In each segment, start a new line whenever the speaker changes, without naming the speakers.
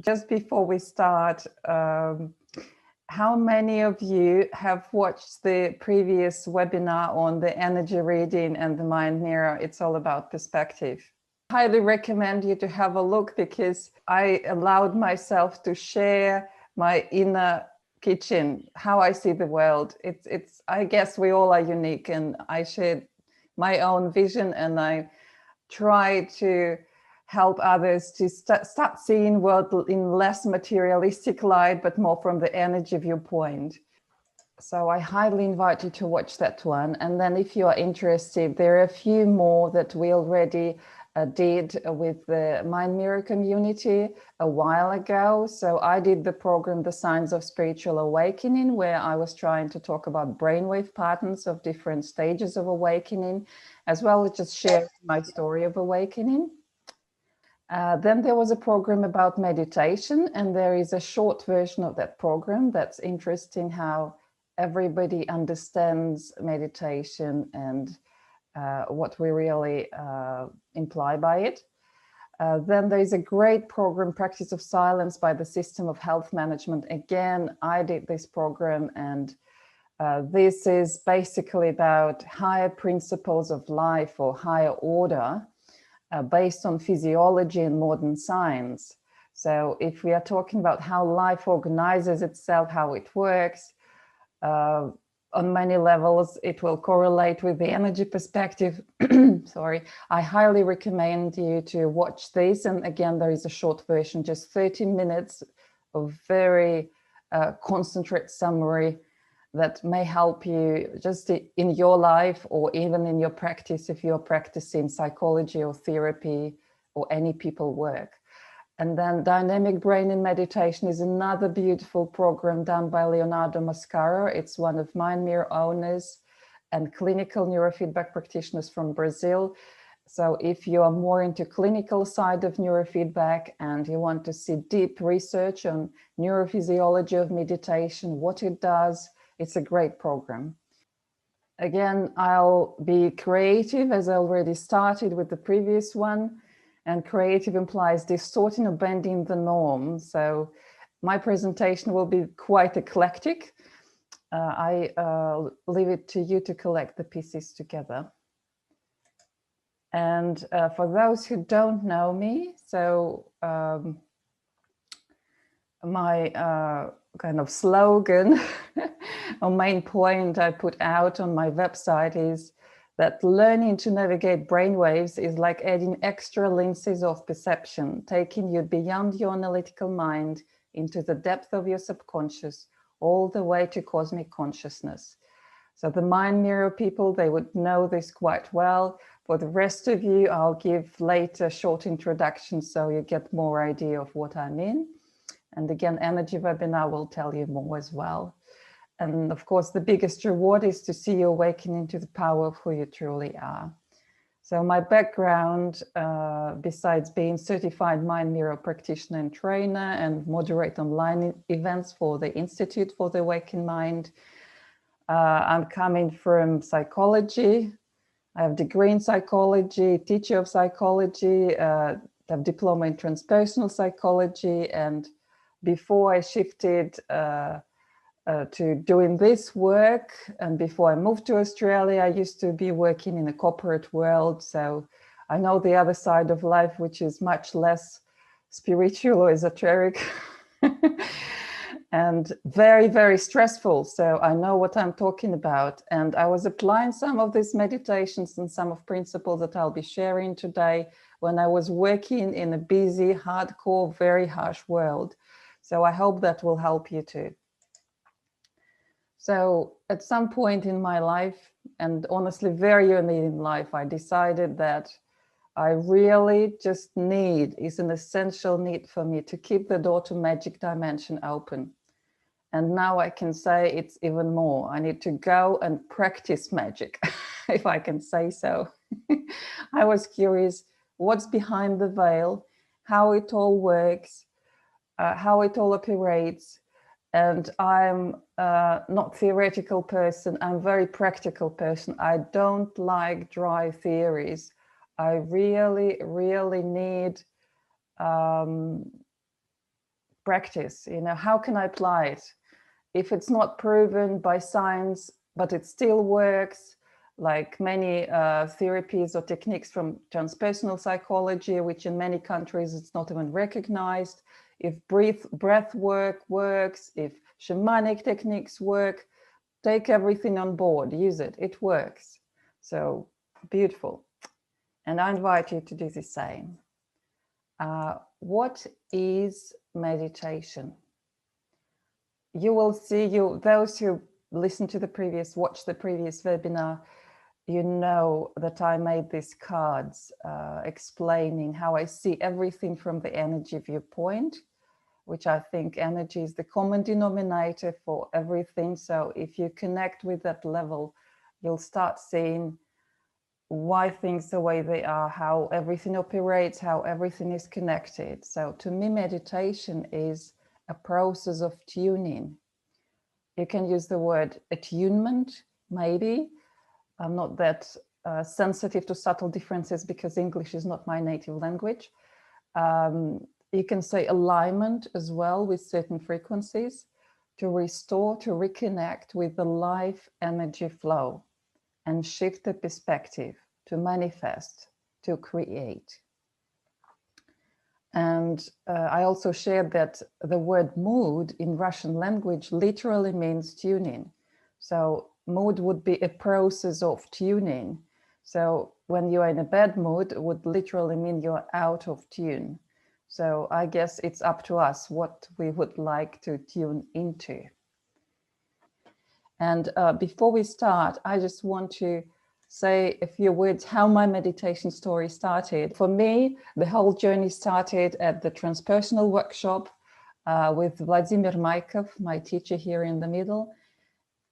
Just before we start, how many of you have watched the previous webinar on the energy reading and the mind mirror? It's all about perspective. I highly recommend you to have a look, because I allowed myself to share my inner kitchen, how I see the world. I guess we all are unique, and I shared my own vision, and I try to help others to start seeing world in less materialistic light, but more from the energy viewpoint. So I highly invite you to watch that one. And then if you are interested, there are a few more that we already did with the Mind Mirror community a while ago. So I did the program, The Signs of Spiritual Awakening, where I was trying to talk about brainwave patterns of different stages of awakening, as well as just share my story of awakening. Then there was a program about meditation, and there is a short version of that program that's interesting, how everybody understands meditation and what we really imply by it. Then there is a great program, Practice of Silence by the System of Health Management. Again, I did this program, and this is basically about higher principles of life or higher order, based on physiology and modern science. So if we are talking about how life organizes itself, how it works, on many levels, it will correlate with the energy perspective. Sorry, I highly recommend you to watch this. And again, there is a short version, just 30 minutes of very concentrate summary that may help you just in your life, or even in your practice if you're practicing psychology or therapy or any people work. And then Dynamic Brain in Meditation is another beautiful program done by Leonardo Mascaro. It's one of Mind Mirror owners and clinical neurofeedback practitioners from Brazil. So if you are more into clinical side of neurofeedback and you want to see deep research on neurophysiology of meditation, what it does, it's a great program. Again, I'll be creative, as I already started with the previous one. And creative implies distorting or bending the norm. So my presentation will be quite eclectic. I leave it to you to collect the pieces together. And for those who don't know me, so my kind of slogan or main point I put out on my website is that learning to navigate brainwaves is like adding extra lenses of perception, taking you beyond your analytical mind into the depth of your subconscious, all the way to cosmic consciousness. So the Mind Mirror people, they would know this quite well. For the rest of you, I'll give later short introductions so you get more idea of what I mean. And again, Energy Webinar will tell you more as well. And of course, the biggest reward is to see you awaken into the power of who you truly are. So my background, besides being certified Mind Mirror practitioner and trainer and moderate online events for the Institute for the Awakened Mind, I'm coming from psychology. I have a degree in psychology, teacher of psychology, I have diploma in transpersonal psychology. And before I shifted to doing this work, and before I moved to Australia, I used to be working in the corporate world. So I know the other side of life, which is much less spiritual or esoteric and very, very stressful. So I know what I'm talking about. And I was applying some of these meditations and some of principles that I'll be sharing today when I was working in a busy, hardcore, very harsh world. So I hope that will help you too. So at some point in my life, and honestly very early in life, I decided that I really just is an essential need for me to keep the door to magic dimension open. And now I can say it's even more. I need to go and practice magic, if I can say so. I was curious what's behind the veil, how it all works, how it all operates. And I'm not theoretical person, I'm a very practical person. I don't like dry theories. I really, really need practice. You know, how can I apply it? If it's not proven by science, but it still works, like many therapies or techniques from transpersonal psychology, which in many countries it's not even recognized. If breath work works, if shamanic techniques work, take everything on board, use it, it works. So beautiful. And I invite you to do the same. What is meditation? You will see, those who listen to the previous, watch the previous webinar, you know that I made these cards explaining how I see everything from the energy viewpoint, which I think energy is the common denominator for everything. So if you connect with that level, you'll start seeing why things the way they are, how everything operates, how everything is connected. So to me, meditation is a process of tuning. You can use the word attunement, maybe. I'm not that sensitive to subtle differences because English is not my native language. You can say alignment as well with certain frequencies to restore, to reconnect with the life energy flow and shift the perspective, to manifest, to create. And I also shared that the word mood in Russian language literally means tuning. So mood would be a process of tuning. So when you're in a bad mood, it would literally mean you're out of tune. So I guess it's up to us what we would like to tune into. And before we start, I just want to say a few words how my meditation story started. For me, the whole journey started at the transpersonal workshop with Vladimir Maikov, my teacher here in the middle,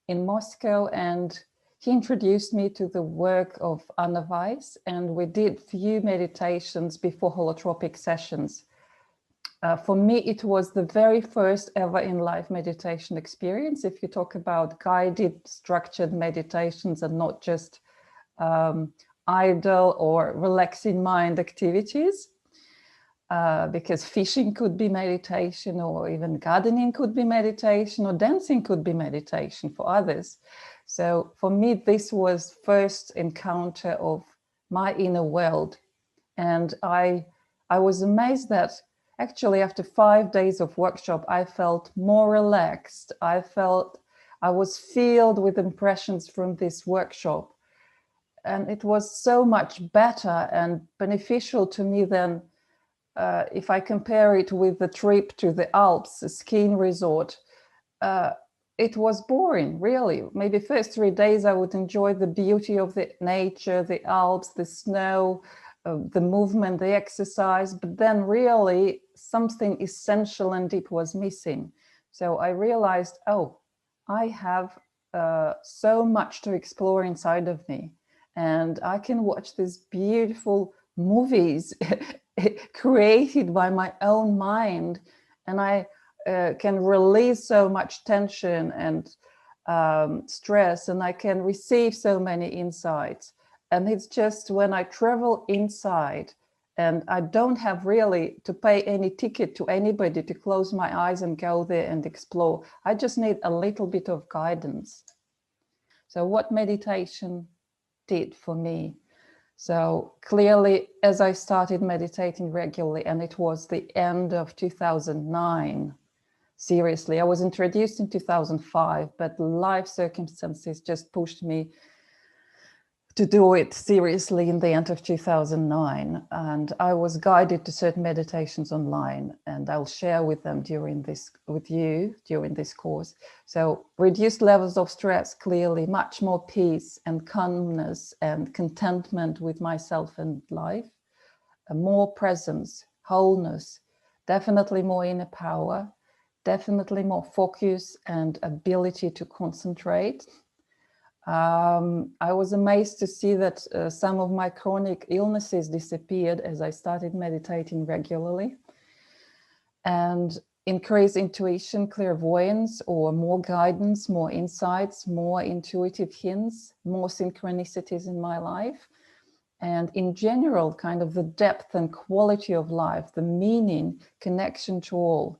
in Moscow, and he introduced me to the work of Anna Weiss, and we did few meditations before holotropic sessions. For me, it was the very first ever in life meditation experience. If you talk about guided, structured meditations and not just idle or relaxing mind activities, because fishing could be meditation, or even gardening could be meditation, or dancing could be meditation for others. So for me, this was first encounter of my inner world. And I was amazed that actually after 5 days of workshop, I felt more relaxed. I was filled with impressions from this workshop. And it was so much better and beneficial to me than if I compare it with the trip to the Alps, a skiing resort. It was boring, really. Maybe first 3 days I would enjoy the beauty of the nature, the Alps, the snow, the movement, the exercise, but then really something essential and deep was missing. So I realized, oh, I have so much to explore inside of me. And I can watch these beautiful movies created by my own mind. And I can release so much tension and stress, and I can receive so many insights. And it's just when I travel inside and I don't have really to pay any ticket to anybody to close my eyes and go there and explore. I just need a little bit of guidance. So what meditation did for me. So clearly, as I started meditating regularly, and it was the end of 2009, seriously, I was introduced in 2005, but life circumstances just pushed me to do it seriously in the end of 2009. And I was guided to certain meditations online, and I'll share with them with you during this course. So reduced levels of stress, clearly, much more peace and calmness and contentment with myself and life, more presence, wholeness, definitely more inner power, definitely more focus and ability to concentrate. I was amazed to see that some of my chronic illnesses disappeared as I started meditating regularly, and increased intuition, clairvoyance, or more guidance, more insights, more intuitive hints, more synchronicities in my life. And in general, kind of the depth and quality of life, the meaning, connection to all.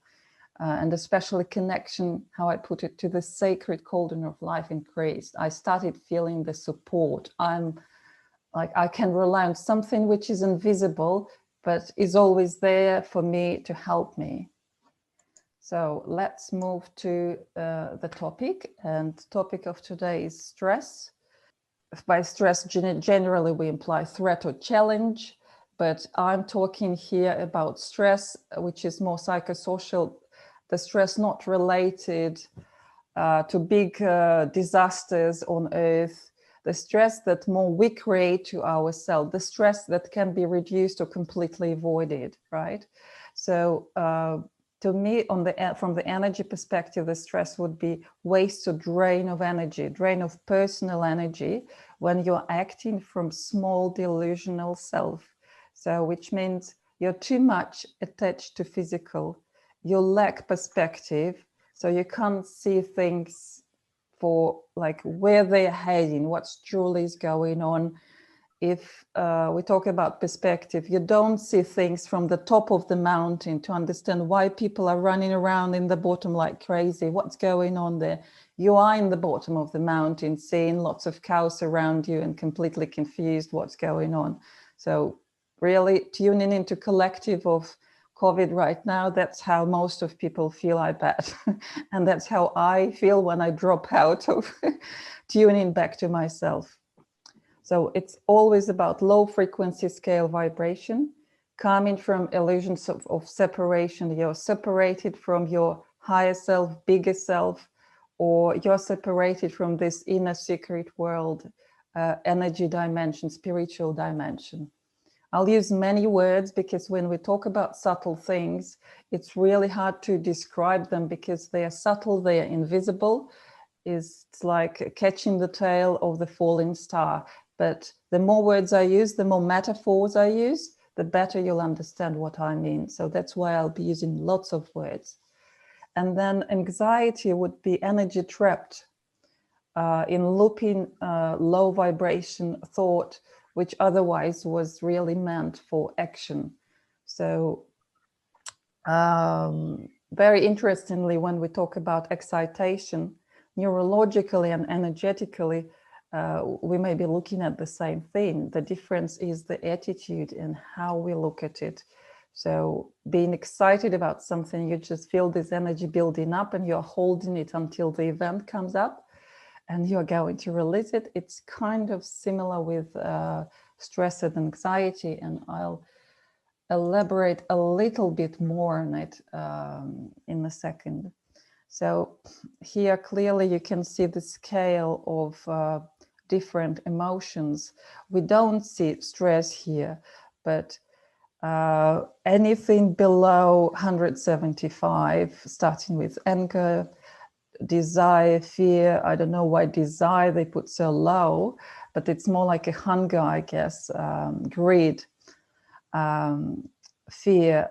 and especially connection, how I put it, to the sacred cauldron of life increased. I started feeling the support. I'm like, I can rely on something which is invisible, but is always there for me to help me. So let's move to the topic. And the topic of today is stress. By stress, generally we imply threat or challenge, but I'm talking here about stress, which is more psychosocial, the stress not related to big disasters on Earth, the stress that more we create to ourselves, the stress that can be reduced or completely avoided, right? So to me, from the energy perspective, the stress would be waste or drain of energy, drain of personal energy when you're acting from small delusional self. So which means you're too much attached to physical, you lack perspective, so you can't see things for like where they're heading, what's truly is going on. If we talk about perspective, you don't see things from the top of the mountain to understand why people are running around in the bottom like crazy, what's going on there. You are in the bottom of the mountain, seeing lots of cows around you and completely confused what's going on. So really tuning into collective of COVID right now, that's how most of people feel, I bet. And that's how I feel when I drop out of tuning back to myself. So it's always about low frequency scale vibration, coming from illusions of separation. You're separated from your higher self, bigger self, or you're separated from this inner secret world, energy dimension, spiritual dimension. I'll use many words because when we talk about subtle things, it's really hard to describe them because they are subtle, they are invisible. It's like catching the tail of the falling star. But the more words I use, the more metaphors I use, the better you'll understand what I mean. So that's why I'll be using lots of words. And then anxiety would be energy trapped in looping low vibration thought, which otherwise was really meant for action. So very interestingly, when we talk about excitation, neurologically and energetically, we may be looking at the same thing. The difference is the attitude and how we look at it. So being excited about something, you just feel this energy building up and you're holding it until the event comes up and you're going to release it. It's kind of similar with stress and anxiety, and I'll elaborate a little bit more on it in a second. So here clearly you can see the scale of different emotions. We don't see stress here, but anything below 175, starting with anger, desire, fear. I don't know why desire they put so low, but it's more like a hunger, I guess, greed, fear,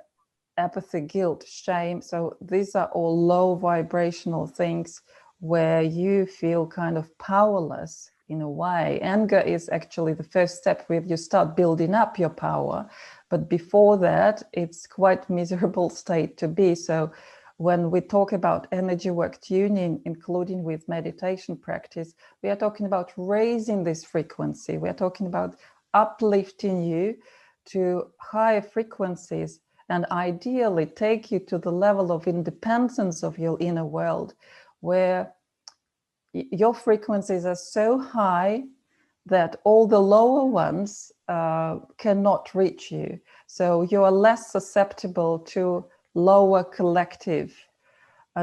apathy, guilt, shame. So these are all low vibrational things where you feel kind of powerless in a way. Anger is actually the first step where you start building up your power. But before that, it's quite miserable state to be. So when we talk about energy work tuning, including with meditation practice, we are talking about raising this frequency. We are talking about uplifting you to higher frequencies and ideally take you to the level of independence of your inner world, where your frequencies are so high that all the lower ones cannot reach you. So you are less susceptible to lower collective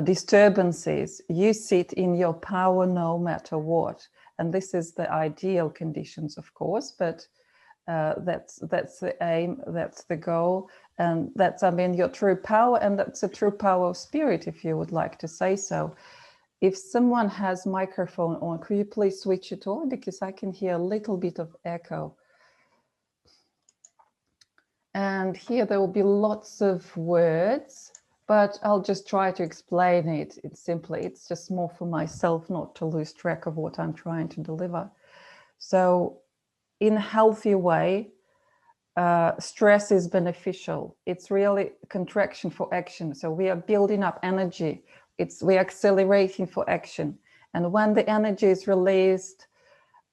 disturbances. You sit in your power no matter what. And this is the ideal conditions, of course, but that's the aim, that's the goal. And that's, I mean, your true power, and that's a true power of spirit, if you would like to say so. If someone has microphone on, could you please switch it on? Because I can hear a little bit of echo. And here there will be lots of words, but I'll just try to explain it. It's just more for myself, not to lose track of what I'm trying to deliver. So in a healthy way, stress is beneficial. It's really contraction for action. So we are building up energy. We're accelerating for action. And when the energy is released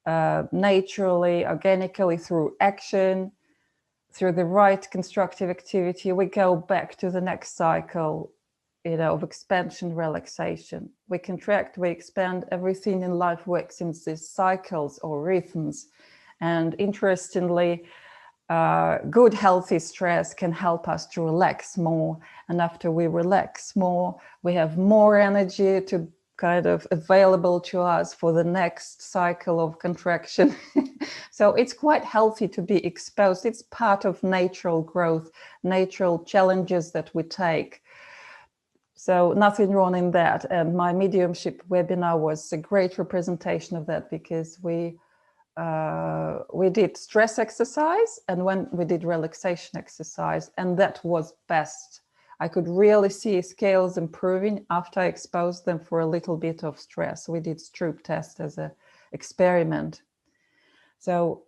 naturally, organically through action, through the right constructive activity, we go back to the next cycle, of expansion, relaxation. We contract, we expand. Everything in life works in these cycles or rhythms. And interestingly, good healthy stress can help us to relax more, and after we relax more, we have more energy to kind of available to us for the next cycle of contraction. So it's quite healthy to be exposed. It's part of natural growth, natural challenges that we take. So nothing wrong in that. And my mediumship webinar was a great representation of that, because we did stress exercise and when we did relaxation exercise, and that was best. I could really see scales improving after I exposed them for a little bit of stress. We did Stroop test as an experiment. So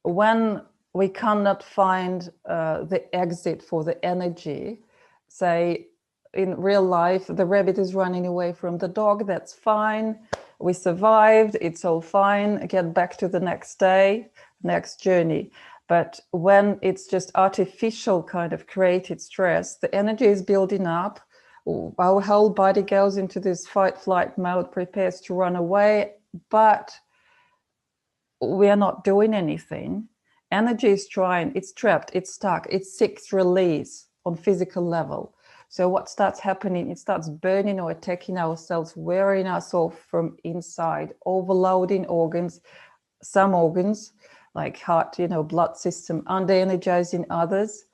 when we cannot find the exit for the energy, say in real life, the rabbit is running away from the dog, that's fine. We survived, it's all fine, get back to the next day, next journey. But when it's just artificial kind of created stress, the energy is building up, our whole body goes into this fight flight mode, prepares to run away, but we are not doing anything. Energy is trying, it's trapped, it's stuck, it seeks release on physical level. So what starts happening, it starts burning or attacking our cells, wearing us off from inside, overloading organs, some organs like heart, blood system, under-energizing others.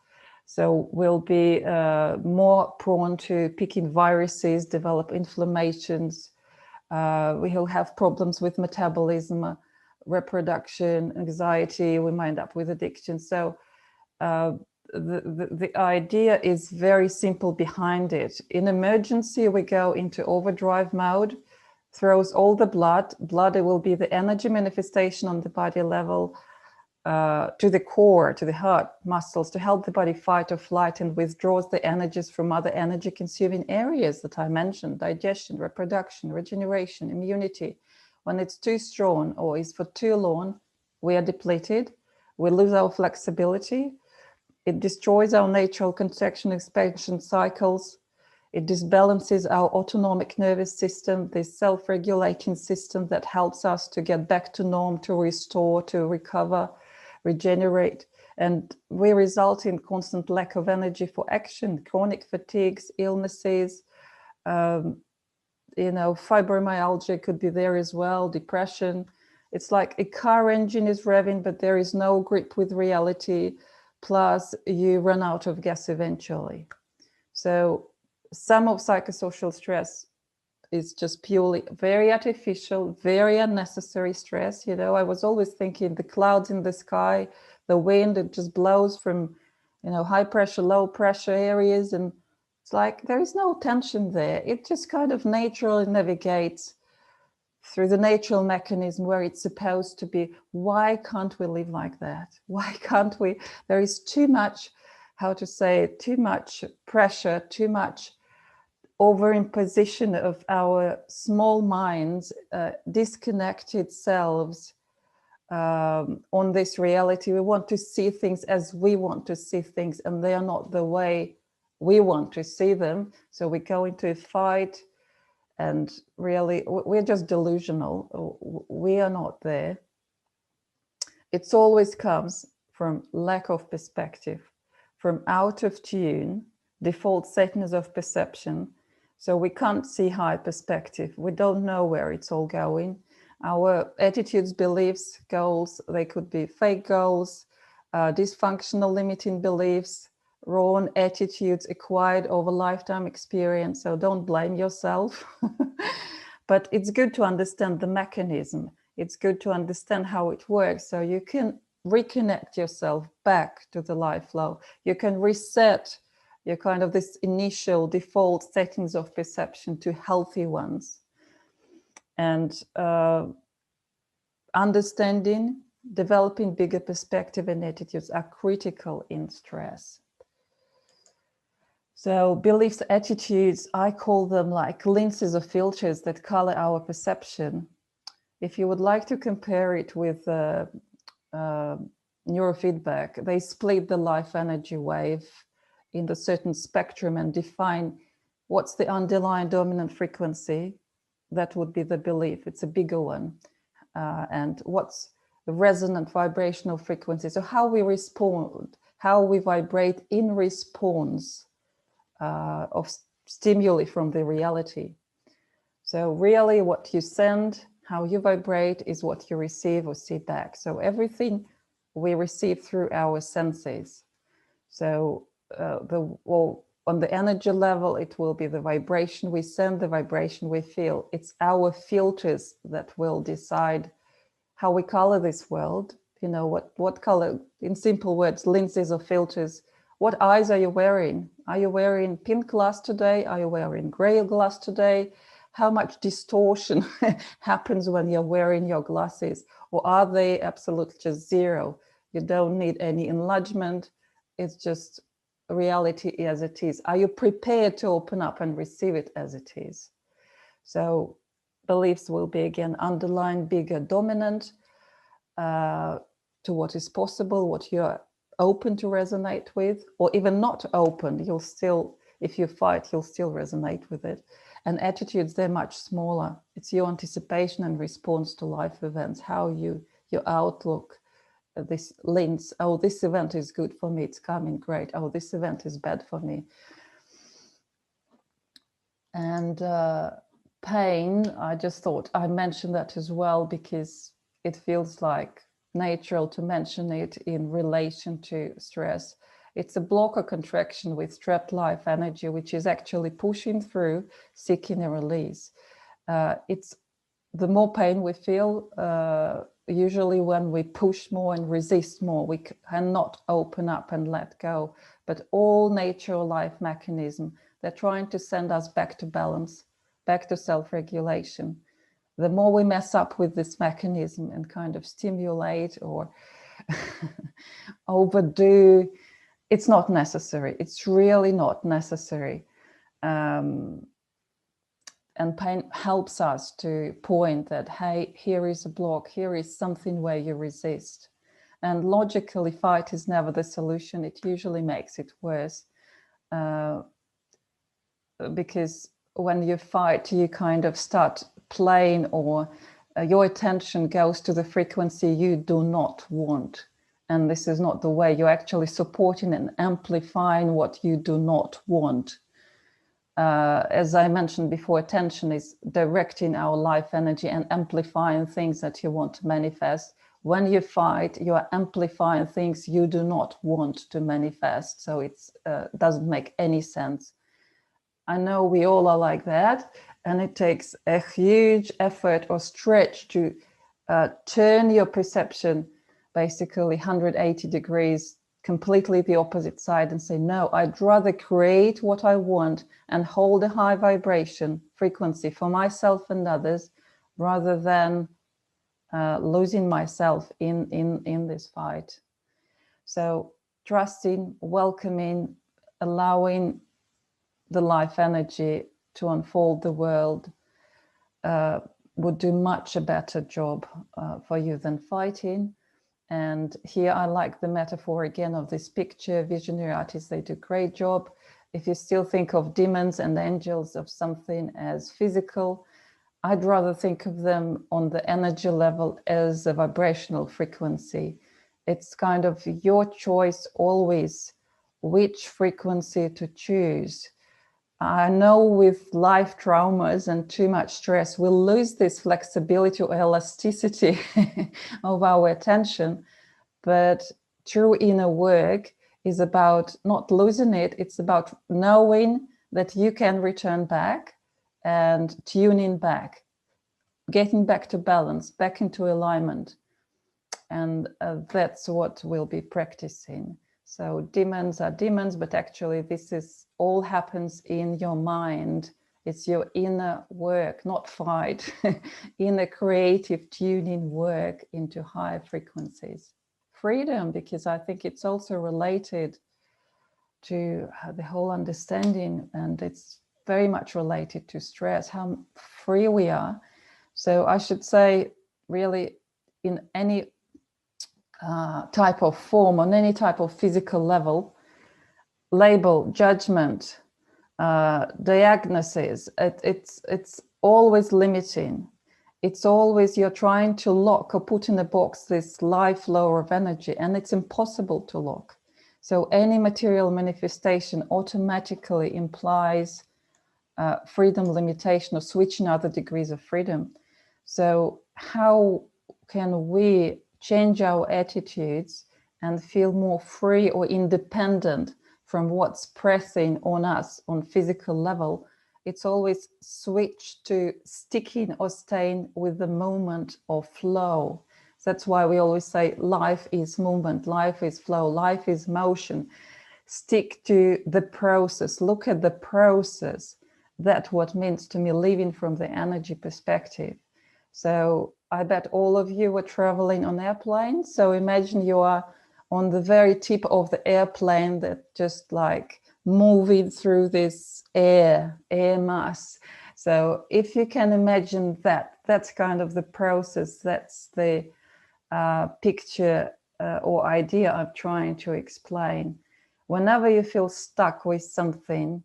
So we'll be more prone to picking viruses, develop inflammations. We'll have problems with metabolism, reproduction, anxiety, we might end up with addiction. So the idea is very simple behind it. In emergency, we go into overdrive mode, throws all the blood. Blood will be the energy manifestation on the body level to the core, to the heart muscles, to help the body fight or flight, and withdraws the energies from other energy consuming areas that I mentioned: digestion, reproduction, regeneration, immunity. When it's too strong or is for too long, we are depleted, we lose our flexibility. It destroys our natural contraction expansion cycles. It disbalances our autonomic nervous system, this self-regulating system that helps us to get back to norm, to restore, to recover, regenerate. And we result in constant lack of energy for action, chronic fatigues, illnesses, fibromyalgia could be there as well, depression. It's like a car engine is revving, but there is no grip with reality. Plus you run out of gas eventually. So some of psychosocial stress is just purely very artificial, very unnecessary stress. I was always thinking the clouds in the sky, the wind, it just blows from, high pressure, low pressure areas. And it's like, there is no tension there. It just kind of naturally navigates through the natural mechanism where it's supposed to be. Why can't we live like that? Why can't we? There is too much, too much pressure, too much overimposition of our small minds, disconnected selves on this reality. We want to see things as we want to see things, and they are not the way we want to see them. So we go into a fight. And really, we're just delusional. We are not there. It always comes from lack of perspective, from out of tune, default settings of perception. So we can't see high perspective. We don't know where it's all going. Our attitudes, beliefs, goals, they could be fake goals, dysfunctional limiting beliefs, wrong attitudes acquired over lifetime experience. So don't blame yourself. But it's good to understand the mechanism. It's good to understand how it works, so you can reconnect yourself back to the life flow. You can reset your kind of this initial default settings of perception to healthy ones. And understanding developing bigger perspective and attitudes are critical in stress. So beliefs, attitudes, I call them like lenses or filters that color our perception. If you would like to compare it with neurofeedback, they split the life energy wave in a certain spectrum and define what's the underlying dominant frequency. That would be the belief. It's a bigger one. And what's the resonant vibrational frequency. So how we respond, how we vibrate in response of stimuli from the reality. So really what you send, how you vibrate is what you receive or see back. So everything we receive through our senses. So on the energy level, it will be the vibration we send, the vibration we feel. It's our filters that will decide how we color this world. You know, what color, in simple words, lenses or filters. What eyes are you wearing? Are you wearing pink glass today? Are you wearing gray glass today? How much distortion happens when you're wearing your glasses? Or are they absolutely just zero? You don't need any enlargement. It's just reality as it is. Are you prepared to open up and receive it as it is? So beliefs will be, again, underlying, bigger, dominant to what is possible, what you're open to resonate with, or even not open. You'll still, if you fight, you'll still resonate with it. And attitudes, they're much smaller. It's your anticipation and response to life events, how your outlook, this lens. Oh, this event is good for me, it's coming, great. Oh, this event is bad for me. And pain, I just thought I mentioned that as well because it feels like natural to mention it in relation to stress. It's a block or contraction with trapped life energy, which is actually pushing through, seeking a release. It's the more pain we feel, usually when we push more and resist more, we cannot open up and let go. But all natural life mechanisms, they're trying to send us back to balance, back to self-regulation. The more we mess up with this mechanism and kind of stimulate or overdo, it's not necessary. It's really not necessary. And pain helps us to point that, hey, here is a block, here is something where you resist. And logically, fight is never the solution. It usually makes it worse. Because when you fight, you kind of start playing, or your attention goes to the frequency you do not want. And this is not the way. You're actually supporting and amplifying what you do not want. As I mentioned before, attention is directing our life energy and amplifying things that you want to manifest. When you fight, you are amplifying things you do not want to manifest. So it doesn't make any sense. I know we all are like that, and it takes a huge effort or stretch to turn your perception basically 180 degrees, completely the opposite side, and say, no, I'd rather create what I want and hold a high vibration frequency for myself and others, rather than losing myself in this fight. So trusting, welcoming, allowing the life energy to unfold the world would do much a better job for you than fighting. And here I like the metaphor again of this picture. Visionary artists, they do a great job. If you still think of demons and angels of something as physical, I'd rather think of them on the energy level as a vibrational frequency. It's kind of your choice always which frequency to choose. I know with life traumas and too much stress, we'll lose this flexibility or elasticity of our attention. But true inner work is about not losing it. It's about knowing that you can return back and tuning back, getting back to balance, back into alignment. And that's what we'll be practicing. So demons are demons, but actually this is all happens in your mind It's your inner work, not fight, inner creative tuning work into high frequencies. Freedom, because I think it's also related to the whole understanding, and it's very much related to stress, how free we are. So I should say, really, in any type of form, on any type of physical level, label, judgment, diagnosis, it's always limiting. It's always you're trying to lock or put in a box this life flow of energy, and it's impossible to lock. So any material manifestation automatically implies freedom, limitation, or switching other degrees of freedom. So how can we change our attitudes and feel more free or independent from what's pressing on us on physical level? It's always switch to sticking or staying with the moment of flow. That's why we always say life is movement, life is flow, life is motion. Stick to the process, look at the process. That's what means to me living from the energy perspective. So I bet all of you were traveling on airplanes. So imagine you are on the very tip of the airplane that just like moving through this air mass. So if you can imagine that, that's kind of the process. That's the picture or idea I'm trying to explain. Whenever you feel stuck with something,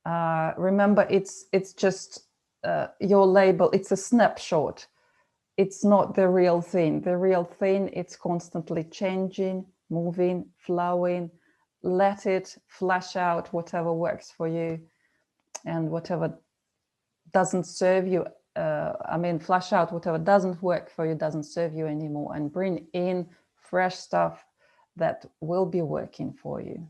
remember it's just your label. It's a snapshot. It's not the real thing. The real thing, it's constantly changing, moving, flowing. Let it flash out whatever works for you, and whatever doesn't serve you, flash out whatever doesn't work for you, doesn't serve you anymore, and bring in fresh stuff that will be working for you.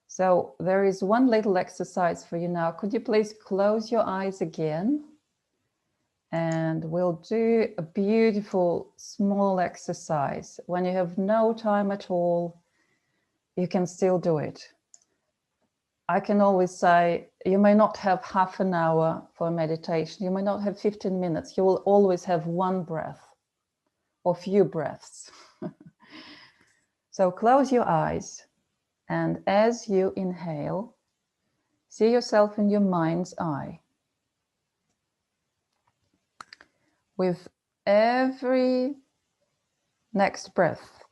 So there is one little exercise for you now. Could you please close your eyes again? And we'll do a beautiful small exercise. When you have no time at all, you can still do it. I can always say, you may not have half an hour for meditation. You may not have 15 minutes. You will always have one breath or few breaths. So close your eyes. And as you inhale, see yourself in your mind's eye. With every next breath,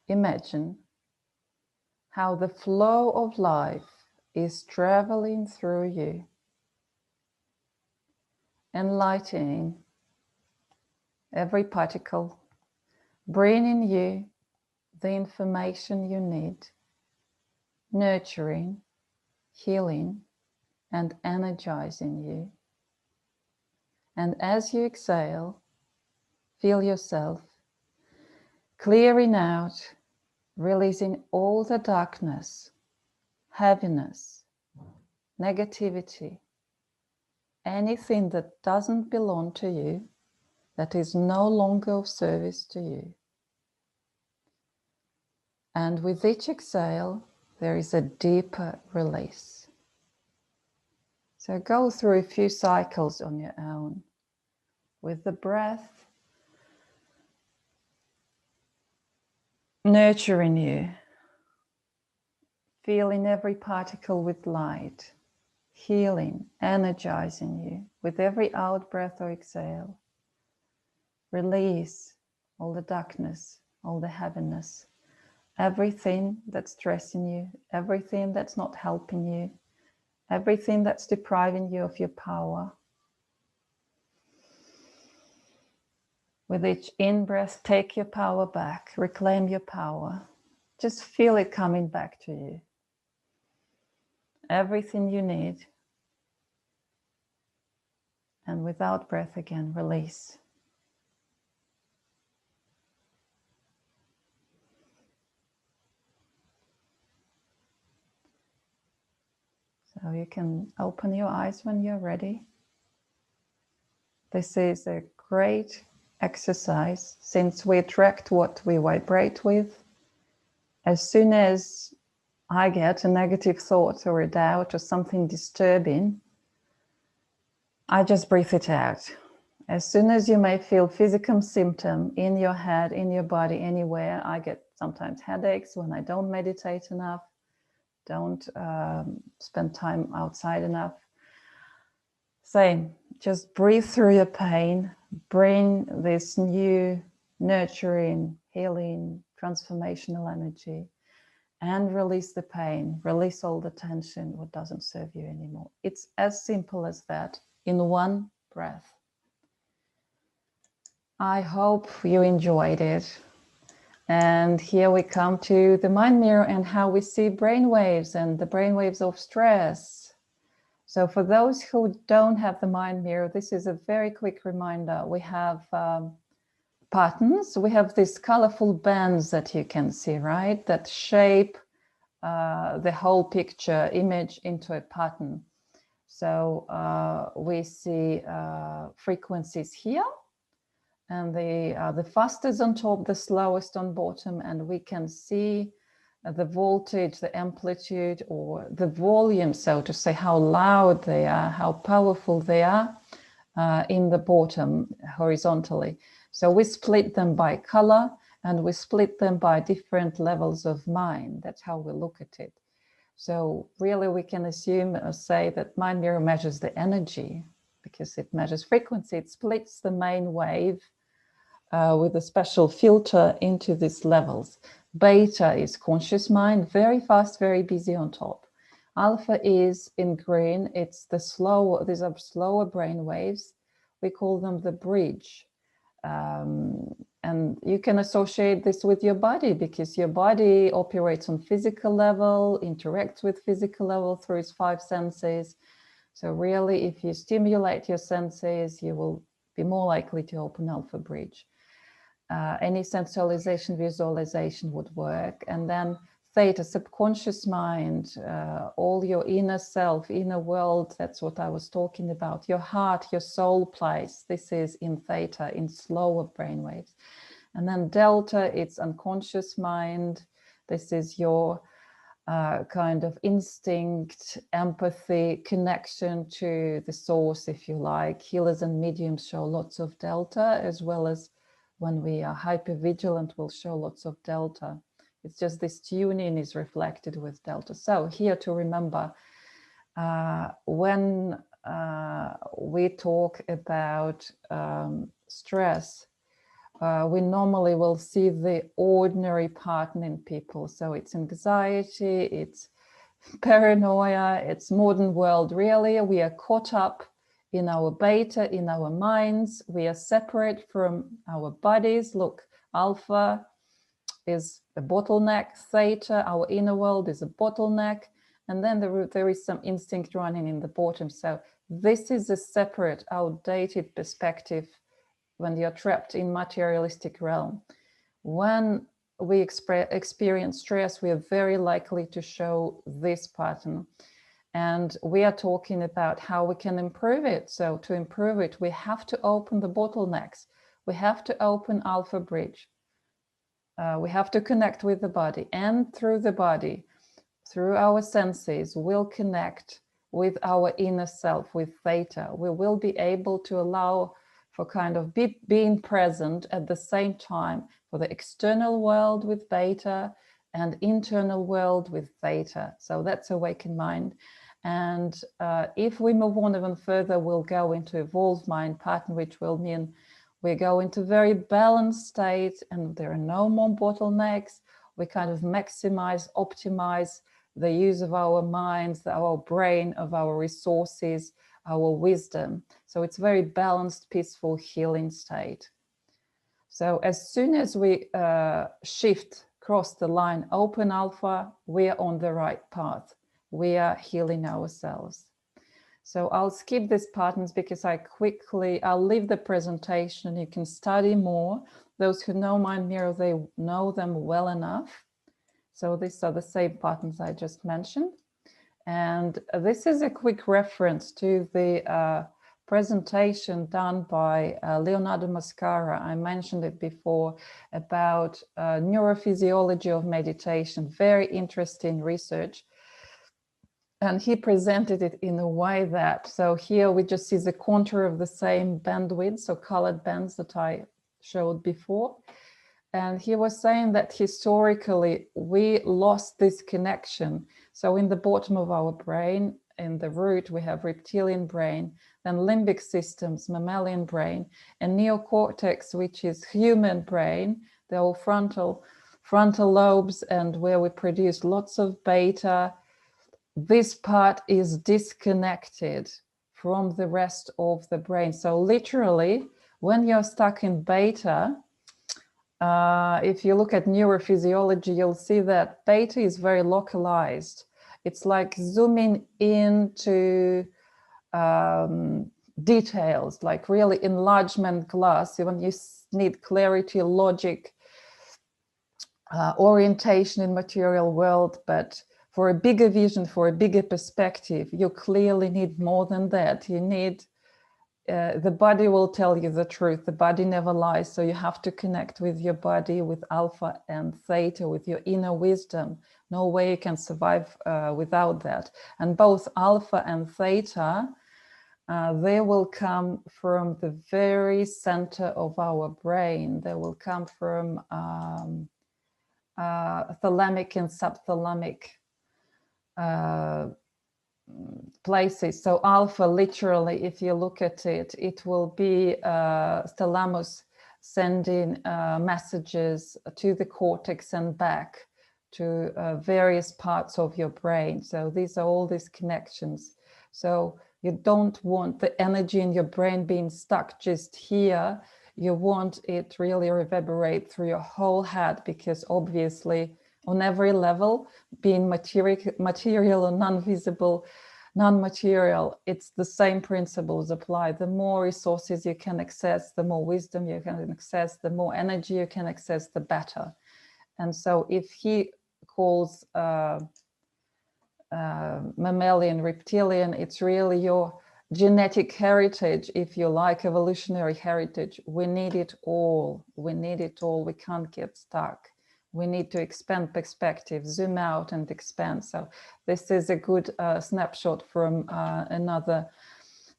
imagine how the flow of life is traveling through you, enlightening every particle, bringing you the information you need, nurturing, healing, and energizing you. And as you exhale, feel yourself clearing out, releasing all the darkness, heaviness, negativity, anything that doesn't belong to you, that is no longer of service to you. And with each exhale, there is a deeper release. So go through a few cycles on your own with the breath nurturing you, feeling every particle with light, healing, energizing you. With every out breath or exhale, release all the darkness, all the heaviness, everything that's stressing you, everything that's not helping you, everything that's depriving you of your power. With each in-breath, take your power back, reclaim your power. Just feel it coming back to you. Everything you need. And without breath again, release. So you can open your eyes when you're ready. This is a great exercise since we attract what we vibrate with. As soon as I get a negative thought or a doubt or something disturbing, I just breathe it out. As soon as you may feel physical symptom in your head, in your body, anywhere, I get sometimes headaches when I don't meditate enough, don't spend time outside enough. Same, just breathe through your pain, bring this new nurturing, healing, transformational energy, and release the pain, release all the tension, what doesn't serve you anymore. It's as simple as that in one breath. I hope you enjoyed it. And here we come to the mind mirror and how we see brainwaves and the brainwaves of stress. So for those who don't have the mind mirror, this is a very quick reminder. We have patterns. We have these colorful bands that you can see, right? That shape the whole picture image into a pattern. So we see frequencies here, and the fastest on top, the slowest on bottom, and we can see the voltage, the amplitude, or the volume, so to say, how loud they are, how powerful they are in the bottom horizontally. So we split them by color, and we split them by different levels of mind. That's how we look at it. So really we can assume or say that mind mirror measures the energy because it measures frequency. It splits the main wave with a special filter into these levels. Beta is conscious mind, very fast, very busy on top. Alpha is in green. It's the slow, these are slower brain waves. We call them the bridge. And you can associate this with your body because your body operates on physical level, interacts with physical level through its 5 senses. So really, if you stimulate your senses, you will be more likely to open alpha bridge. Any sensualization, visualization would work. And then theta, subconscious mind, all your inner self, inner world, that's what I was talking about. Your heart, your soul place, this is in theta, in slower brainwaves. And then delta, it's unconscious mind. This is your kind of instinct, empathy, connection to the source, if you like. Healers and mediums show lots of delta, as well as when we are hypervigilant, we'll show lots of delta. It's just this tuning is reflected with delta. So here to remember, when we talk about stress, we normally will see the ordinary pattern in people. So it's anxiety, it's paranoia, it's modern world. Really, we are caught up in our beta, in our minds. We are separate from our bodies. Look, alpha is a bottleneck, theta, our inner world, is a bottleneck. And then there is some instinct running in the bottom. So this is a separate, outdated perspective when you're trapped in materialistic realm. When we experience stress, we are very likely to show this pattern. And we are talking about how we can improve it. So to improve it, we have to open the bottlenecks. We have to open alpha bridge. We have to connect with the body, and through the body, through our senses, we'll connect with our inner self, with theta. We will be able to allow for kind of being present at the same time for the external world with beta and internal world with theta. So that's awakened mind. And if we move on even further, we'll go into evolved mind pattern, which will mean we go into very balanced state and there are no more bottlenecks. We kind of maximize, optimize the use of our minds, our brain, of our resources, our wisdom. So it's very balanced, peaceful, healing state. So as soon as we shift, cross the line, open alpha, we are on the right path. We are healing ourselves. So I'll skip these patterns because I'll leave the presentation. You can study more. Those who know Mind Mirror, they know them well enough. So these are the same patterns I just mentioned. And this is a quick reference to the presentation done by Leonardo Mascara. I mentioned it before, about neurophysiology of meditation. Very interesting research. And he presented it in a way that, so here we just see the contour of the same bandwidth, so colored bands that I showed before. And he was saying that historically we lost this connection. So in the bottom of our brain, in the root, we have reptilian brain, then limbic systems, mammalian brain, and neocortex, which is human brain, the whole frontal lobes, and where we produce lots of beta. This part is disconnected from the rest of the brain. So literally, when you're stuck in beta, if you look at neurophysiology, you'll see that beta is very localized. It's like zooming into details, like really enlargement glass. When you need clarity, logic, orientation in material world, but for a bigger vision, for a bigger perspective, you clearly need more than that. You need, the body will tell you the truth. The body never lies. So you have to connect with your body, with alpha and theta, with your inner wisdom. No way you can survive without that. And both alpha and theta, they will come from the very center of our brain. They will come from thalamic and subthalamic places. So alpha, literally, if you look at it, it will be thalamus sending messages to the cortex and back to various parts of your brain. So these are all these connections. So you don't want the energy in your brain being stuck just here. You want it really reverberate through your whole head, because obviously on every level, being material or non-visible, non-material, it's the same principles apply. The more resources you can access, the more wisdom you can access, the more energy you can access, the better. And so if he calls mammalian, reptilian, it's really your genetic heritage, if you like, evolutionary heritage. We need it all. We need it all. We can't get stuck. We need to expand perspective, zoom out and expand. So this is a good snapshot from another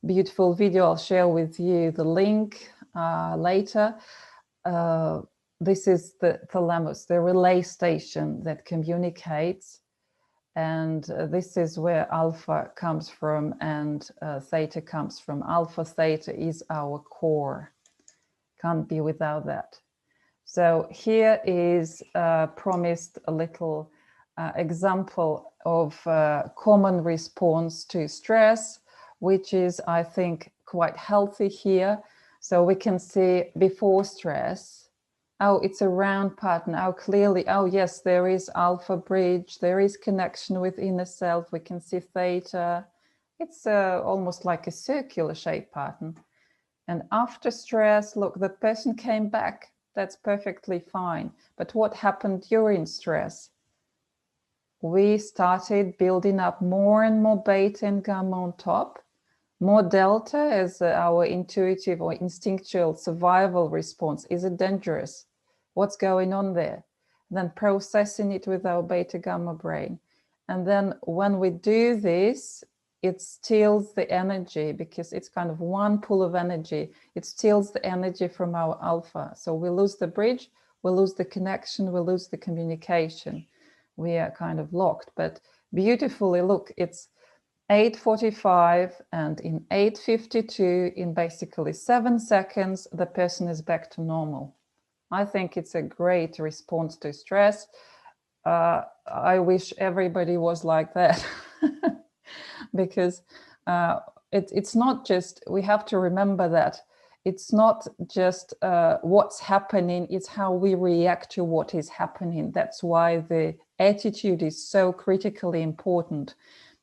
beautiful video. I'll share with you the link later. This is the thalamus, the relay station that communicates. And this is where alpha comes from and theta comes from. Alpha, theta is our core. Can't be without that. So here is promised a little example of common response to stress, which is, I think, quite healthy here. So we can see before stress, oh, it's a round pattern. Oh, clearly, oh, yes, there is alpha bridge. There is connection with inner self. We can see theta. It's almost like a circular shape pattern. And after stress, look, the person came back. That's perfectly fine. But what happened during stress? We started building up more and more beta and gamma on top, more delta as our intuitive or instinctual survival response. Is it dangerous? What's going on there? Then processing it with our beta gamma brain. And then when we do this, it steals the energy, because it's kind of one pool of energy. It steals the energy from our alpha. So we lose the bridge, we lose the connection, we lose the communication. We are kind of locked. But beautifully, look, it's 8:45, and in 8:52, in basically 7 seconds, the person is back to normal. I think it's a great response to stress. I wish everybody was like that. Because it's not just, we have to remember that it's not just what's happening, it's how we react to what is happening. That's why the attitude is so critically important.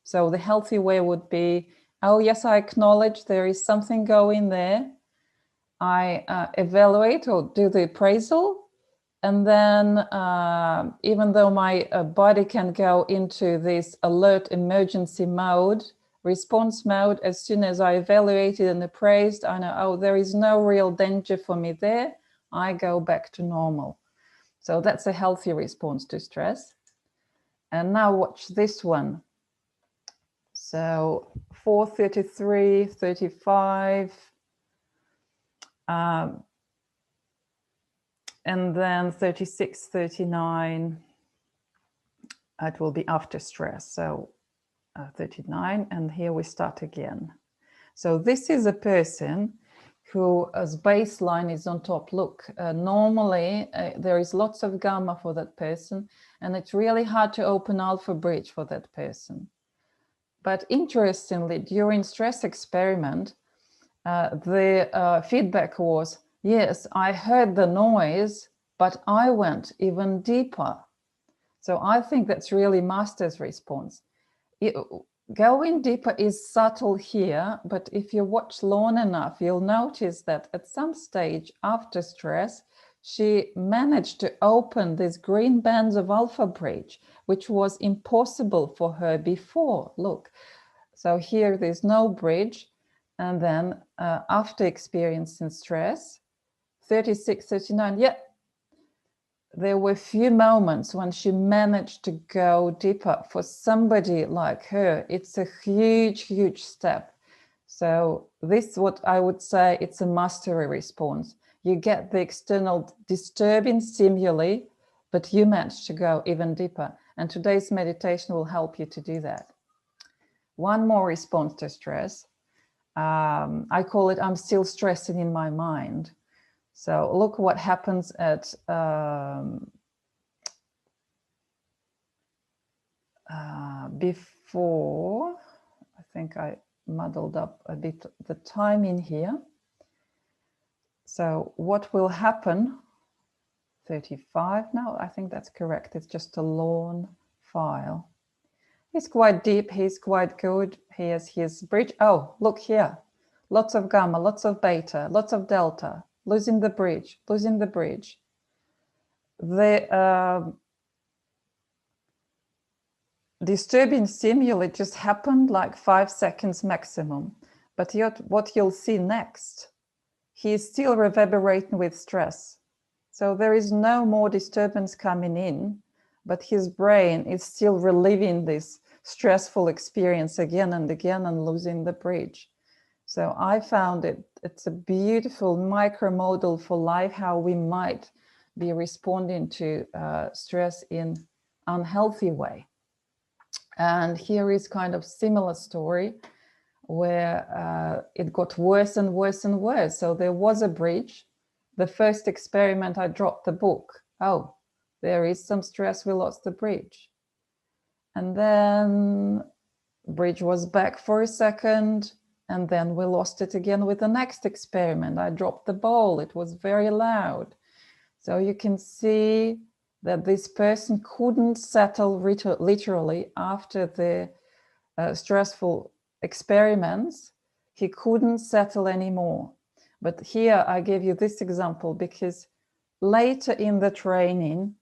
So the healthy way would be, oh yes, I acknowledge there is something going there. I evaluate or do the appraisal. And then even though my body can go into this alert emergency mode, response mode. As soon as I evaluated and appraised, I know, oh, there is no real danger for me there. I go back to normal. So that's a healthy response to stress. And now watch this one. So 4:33, 35, and then 36, 39, it will be after stress. So 39, and here we start again. So this is a person who, as baseline, is on top. Look, normally there is lots of gamma for that person, and it's really hard to open alpha bridge for that person. But interestingly, during stress experiment, the feedback was, yes, I heard the noise, but I went even deeper. So I think that's really master's response. Going deeper is subtle here, but if you watch long enough, you'll notice that at some stage after stress, she managed to open these green bands of alpha bridge, which was impossible for her before. Look, so here there's no bridge. And then after experiencing stress, 36, 39, yeah, there were few moments when she managed to go deeper. For somebody like her, it's a huge, huge step. So this, what I would say, it's a mastery response. You get the external disturbing stimuli, but you manage to go even deeper. And today's meditation will help you to do that. One more response to stress. I call it, I'm still stressing in my mind. So look what happens at before. I think I muddled up a bit the time in here. So what will happen? 35 now, I think that's correct. It's just a long file. He's quite deep, he's quite good. He has his bridge. Oh, look here. Lots of gamma, lots of beta, lots of delta. Losing the bridge, losing the bridge. The disturbing stimuli just happened like 5 seconds maximum. But what you'll see next, he is still reverberating with stress. So there is no more disturbance coming in, but his brain is still reliving this stressful experience again and again and losing the bridge. So I found it's a beautiful micromodel for life, how we might be responding to stress in unhealthy way. And here is kind of similar story where it got worse and worse and worse. So there was a bridge. The first experiment, I dropped the book. Oh, there is some stress, we lost the bridge. And then bridge was back for a second. And then we lost it again with the next experiment. I dropped the bowl. It was very loud. So you can see that this person couldn't settle literally after the stressful experiments. He couldn't settle anymore. But here I gave you this example because later in the training,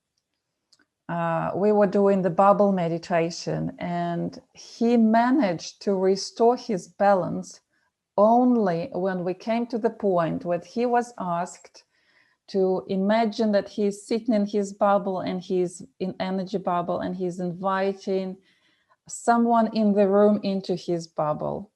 we were doing the bubble meditation, and he managed to restore his balance only when we came to the point where he was asked to imagine that he's sitting in his bubble and he's in energy bubble and he's inviting someone in the room into his bubble.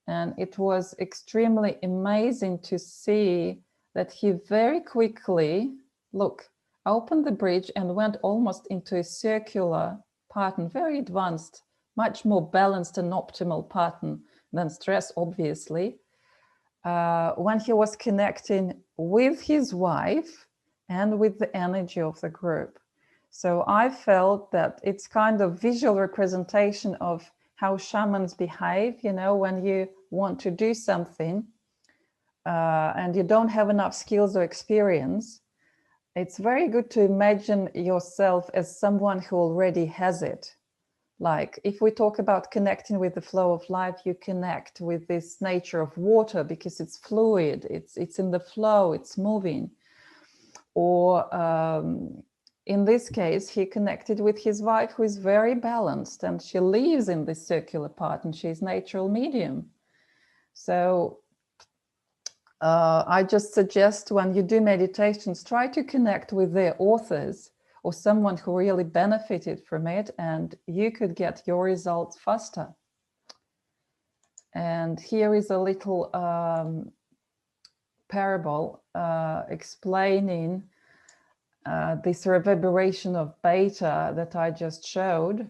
And it was extremely amazing to see that he very quickly, look, opened the bridge and went almost into a circular pattern, very advanced, much more balanced and optimal pattern than stress, obviously, when he was connecting with his wife and with the energy of the group. So I felt that it's kind of visual representation of how shamans behave, you know, when you want to do something and you don't have enough skills or experience. It's very good to imagine yourself as someone who already has it. Like if we talk about connecting with the flow of life, you connect with this nature of water because it's fluid, it's in the flow, it's moving. Or in this case, he connected with his wife, who is very balanced, and she lives in this circular part, and she's natural medium. So I just suggest when you do meditations, try to connect with their authors or someone who really benefited from it, and you could get your results faster. And here is a little parable explaining this reverberation of beta that I just showed.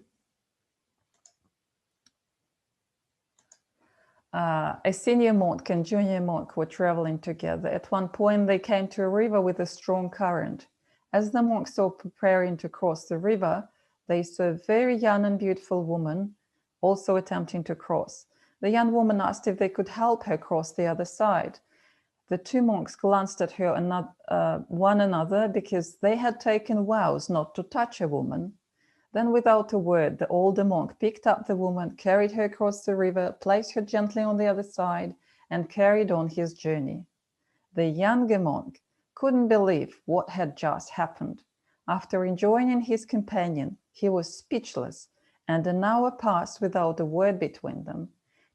A senior monk and junior monk were traveling together. At one point, they came to a river with a strong current. As the monks were preparing to cross the river, they saw a very young and beautiful woman also attempting to cross. The young woman asked if they could help her cross the other side. The two monks glanced at her and one another because they had taken vows not to touch a woman. Then, without a word, the older monk picked up the woman, carried her across the river, placed her gently on the other side, and carried on his journey. The younger monk couldn't believe what had just happened. After enjoining his companion, he was speechless, and an hour passed without a word between them.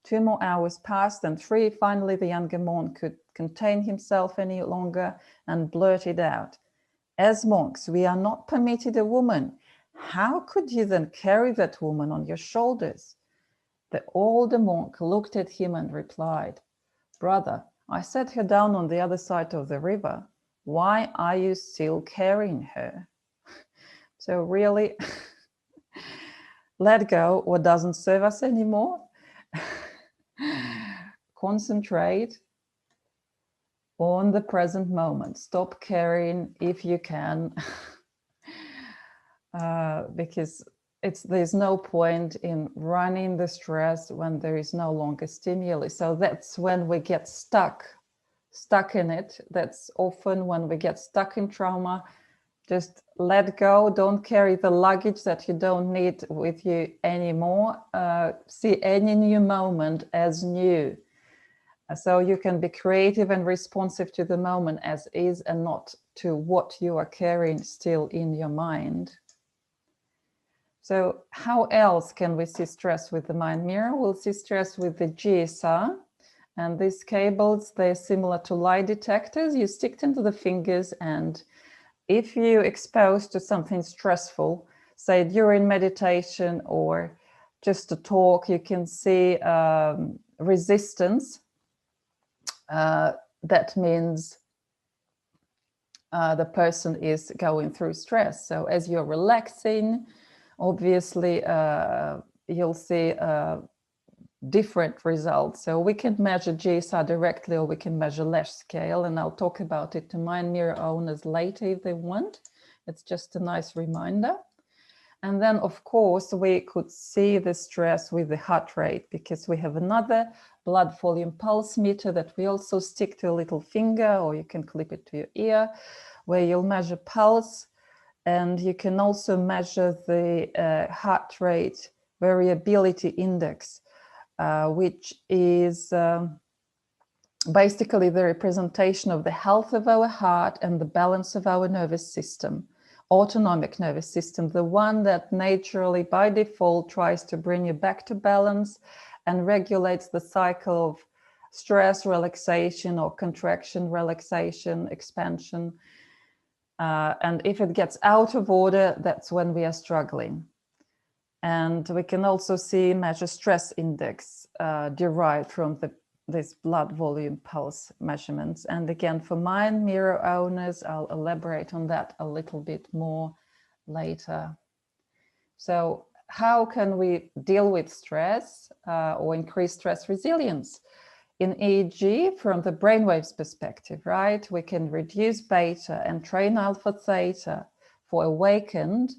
2 more hours passed, and 3. Finally, the younger monk could contain himself any longer and blurted out, "As monks, we are not permitted a woman. How could you then carry that woman on your shoulders?" The older monk looked at him and replied, "Brother, I set her down on the other side of the river. Why are you still carrying her?" So really, let go what doesn't serve us anymore. Concentrate on the present moment. Stop carrying if you can. Because there's no point in running the stress when there is no longer stimuli. So that's when we get stuck in it. That's often when we get stuck in trauma. Just let go. Don't carry the luggage that you don't need with you anymore. See any new moment as new. So you can be creative and responsive to the moment as is, and not to what you are carrying still in your mind. So how else can we see stress with the mind mirror? We'll see stress with the GSR. And these cables, they're similar to lie detectors. You stick them to the fingers, and if you're exposed to something stressful, say during meditation or just a talk, you can see resistance. That means the person is going through stress. So as you're relaxing, obviously you'll see different results. So we can measure GSR directly, or we can measure Lesch scale, and I'll talk about it to mind mirror owners later if they want. It's just a nice reminder. And then of course we could see the stress with the heart rate, because we have another blood volume pulse meter that we also stick to a little finger, or you can clip it to your ear, where you'll measure pulse. And you can also measure the heart rate variability index, which is basically the representation of the health of our heart and the balance of our nervous system, autonomic nervous system, the one that naturally by default tries to bring you back to balance and regulates the cycle of stress, relaxation, or contraction, relaxation, expansion. And if it gets out of order, that's when we are struggling. And we can also measure stress index derived from this blood volume pulse measurements. And again, for mind mirror owners, I'll elaborate on that a little bit more later. So how can we deal with stress or increase stress resilience? In EEG, from the brainwaves perspective, right, we can reduce beta and train alpha theta for awakened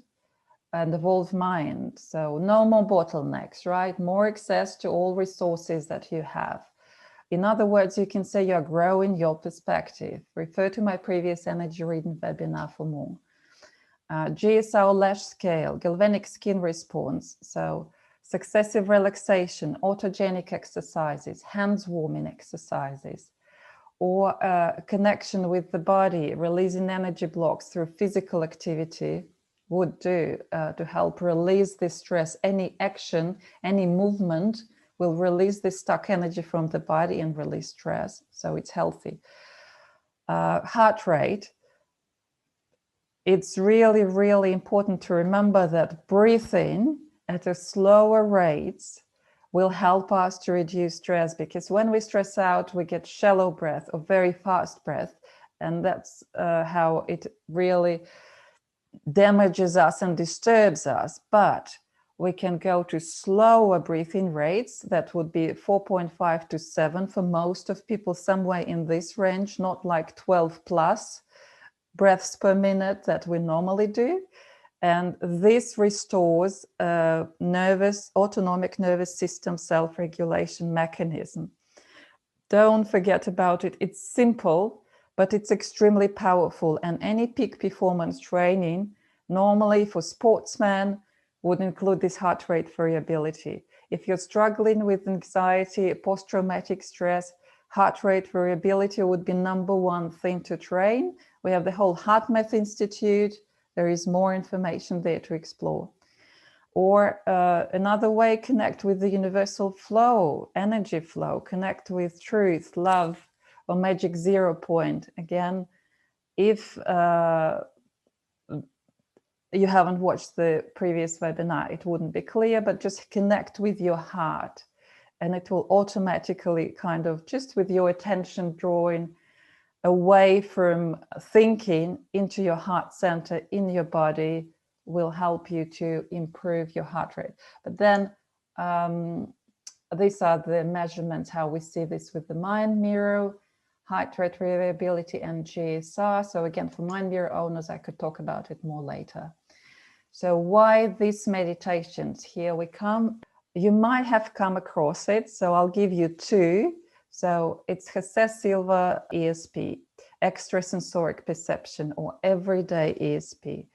and evolved mind. So no more bottlenecks, right? More access to all resources that you have. In other words, you can say you're growing your perspective. Refer to my previous energy reading webinar for more. GSR Lesch scale, galvanic skin response. So successive relaxation, autogenic exercises, hands warming exercises, or connection with the body, releasing energy blocks through physical activity, would do to help release this stress. Any action, any movement will release this stuck energy from the body and release stress. So it's healthy. Heart rate. It's really, really important to remember that breathing at a slower rates will help us to reduce stress, because when we stress out, we get shallow breath or very fast breath. And that's how it really damages us and disturbs us. But we can go to slower breathing rates. That would be 4.5 to 7 for most of people, somewhere in this range, not like 12 plus breaths per minute that we normally do. And this restores autonomic nervous system self-regulation mechanism. Don't forget about it. It's simple, but it's extremely powerful. And any peak performance training, normally for sportsmen, would include this heart rate variability. If you're struggling with anxiety, post-traumatic stress, heart rate variability would be #1 thing to train. We have the whole HeartMath Institute. There is more information there to explore. Or another way, connect with the universal flow, energy flow, connect with truth, love, or magic 0 point. Again, if you haven't watched the previous webinar, it wouldn't be clear, but just connect with your heart. And it will automatically kind of, just with your attention drawing away from thinking into your heart center in your body, will help you to improve your heart rate. But then these are the measurements, how we see this with the mind mirror, heart rate variability, and GSR. So again, for mind mirror owners, I could talk about it more later. So why these meditations? Here we come. You might have come across it, so I'll give you 2. So it's Jose Silva ESP, extrasensoric perception, or everyday ESP.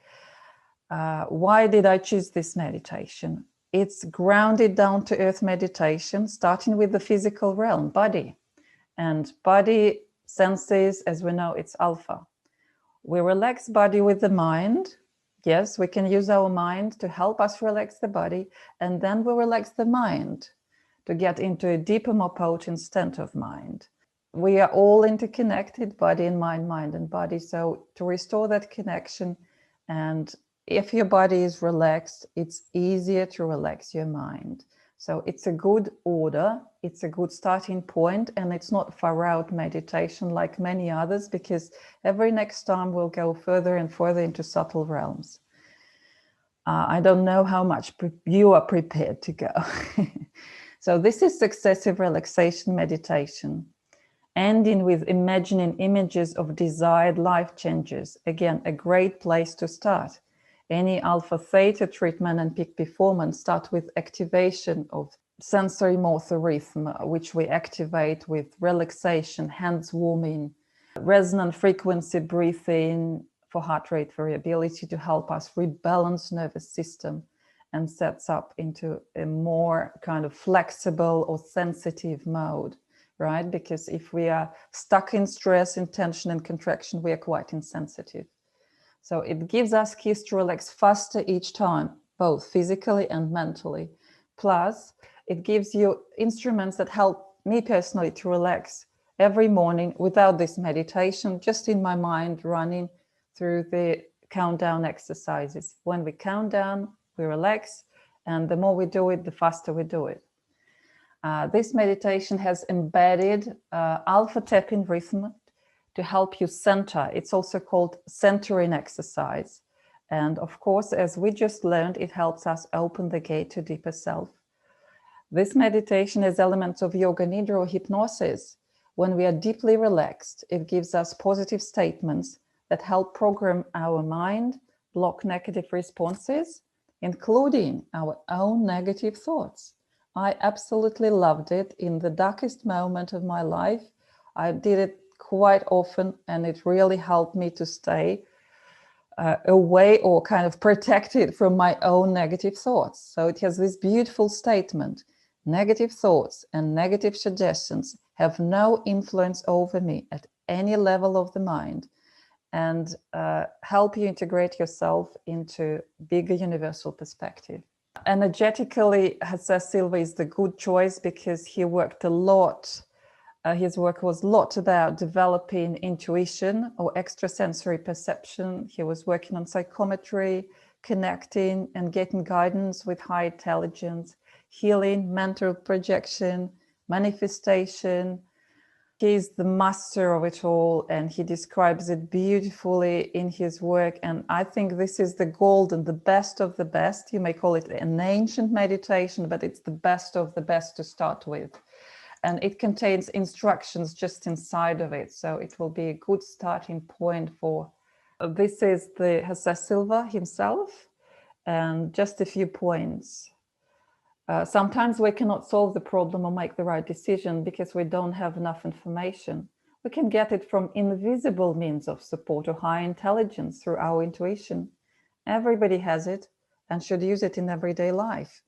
Why did I choose this meditation? It's grounded down to earth meditation, starting with the physical realm, body. And body senses, as we know, it's alpha. We relax body with the mind. Yes, we can use our mind to help us relax the body, and then we relax the mind to get into a deeper, more potent state of mind. We are all interconnected, body and mind, mind and body. So to restore that connection, and if your body is relaxed, it's easier to relax your mind. So it's a good order, it's a good starting point, and it's not far out meditation like many others, because every next time we'll go further and further into subtle realms. I don't know how much you are prepared to go. So this is successive relaxation meditation, ending with imagining images of desired life changes. Again, a great place to start. Any alpha theta treatment and peak performance start with activation of sensory motor rhythm, which we activate with relaxation, hands warming, resonant frequency breathing for heart rate variability to help us rebalance nervous system and sets up into a more kind of flexible or sensitive mode, right? Because if we are stuck in stress, in tension and contraction, we are quite insensitive. So it gives us keys to relax faster each time, both physically and mentally. Plus, it gives you instruments that help me personally to relax every morning without this meditation, just in my mind running through the countdown exercises. When we count down, we relax, and the more we do it, the faster we do it. This meditation has embedded alpha tapping rhythm to help you center. It's also called centering exercise. And of course, as we just learned, it helps us open the gate to deeper self. This meditation has elements of yoga nidra or hypnosis. When we are deeply relaxed, it gives us positive statements that help program our mind, block negative responses, including our own negative thoughts. I absolutely loved it in the darkest moment of my life. I did it quite often, and it really helped me to stay away or kind of protected from my own negative thoughts. So it has this beautiful statement: negative thoughts and negative suggestions have no influence over me at any level of the mind. and help you integrate yourself into bigger universal perspective. Energetically, Jose Silva is the good choice because he worked a lot. His work was a lot about developing intuition or extrasensory perception. He was working on psychometry, connecting and getting guidance with high intelligence, healing, mental projection, manifestation. He's the master of it all, and he describes it beautifully in his work. And I think this is the gold and the best of the best. You may call it an ancient meditation, but it's the best of the best to start with. And it contains instructions just inside of it. So it will be a good starting point for, this is the Jose Silva himself, and just a few points. Sometimes we cannot solve the problem or make the right decision because we don't have enough information. We can get it from invisible means of support or high intelligence through our intuition. Everybody has it and should use it in everyday life.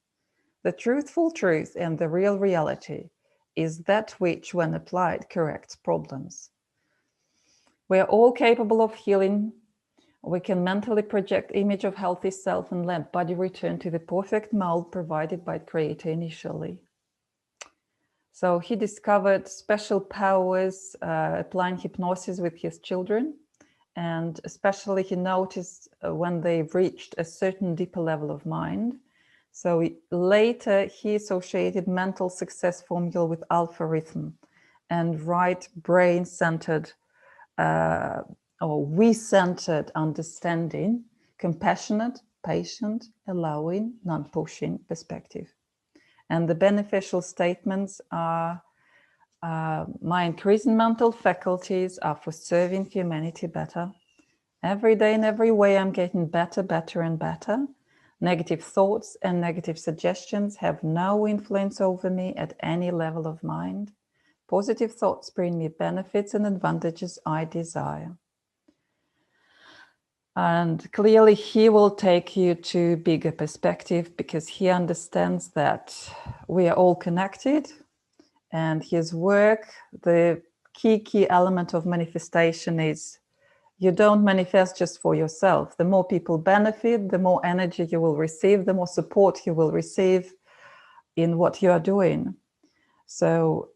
The truthful truth and the real reality is that which, when applied, corrects problems. We are all capable of healing. We can mentally project image of healthy self and let body return to the perfect mold provided by Creator initially. So he discovered special powers applying hypnosis with his children. And especially he noticed when they reached a certain deeper level of mind. So later he associated mental success formula with alpha rhythm and right brain-centered or we-centered understanding, compassionate, patient, allowing, non-pushing perspective. And the beneficial statements are, my increasing mental faculties are for serving humanity better. Every day in every way I'm getting better, better and better. Negative thoughts and negative suggestions have no influence over me at any level of mind. Positive thoughts bring me benefits and advantages I desire. And clearly he will take you to bigger perspective because he understands that we are all connected, and his work, the key element of manifestation is you don't manifest just for yourself. The more people benefit, the more energy you will receive, the more support you will receive in what you are doing. So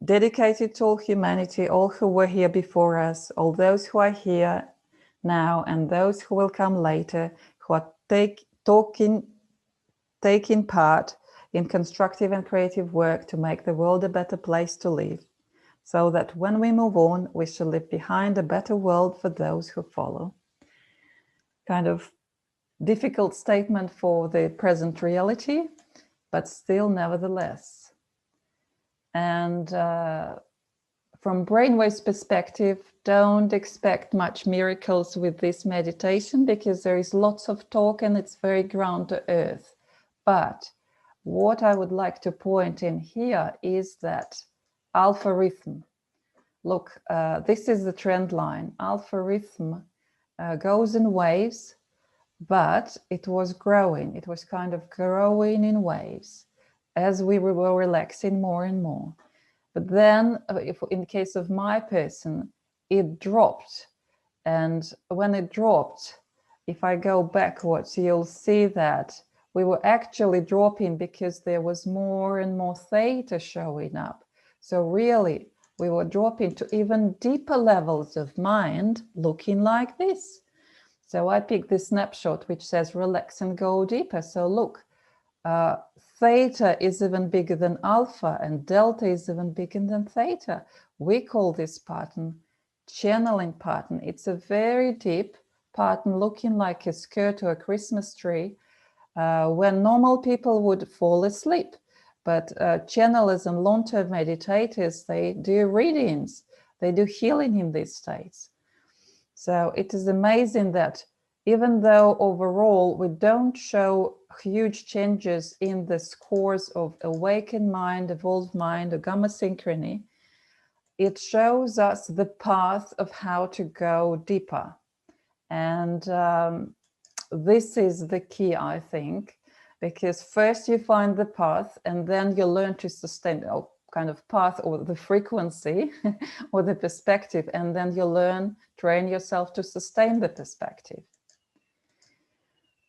dedicated to all humanity, all who were here before us, all those who are here now and those who will come later, who are taking part in constructive and creative work to make the world a better place to live, so that when we move on, we shall leave behind a better world for those who follow. Kind of difficult statement for the present reality, but still nevertheless. And from Brainwaves perspective, don't expect much miracles with this meditation because there is lots of talk and it's very ground to earth. But what I would like to point in here is that alpha rhythm. Look, this is the trend line. Alpha rhythm goes in waves, but it was growing. It was kind of growing in waves as we were relaxing more and more. But then, if in the case of my person, it dropped. And when it dropped, if I go backwards, you'll see that we were actually dropping because there was more and more theta showing up. So really, we were dropping to even deeper levels of mind, looking like this. So I picked this snapshot which says relax and go deeper. So look, theta is even bigger than alpha and delta is even bigger than theta. We call this pattern channeling pattern. It's a very deep pattern looking like a skirt or a Christmas tree when normal people would fall asleep. But channelers and long-term meditators, they do readings, they do healing in these states. So it is amazing that even though overall we don't show huge changes in the scores of awakened mind, evolved mind, or gamma synchrony, it shows us the path of how to go deeper. And this is the key, I think, because first you find the path and then you learn to sustain. Oh, kind of path or the frequency or the perspective, and then you train yourself to sustain the perspective.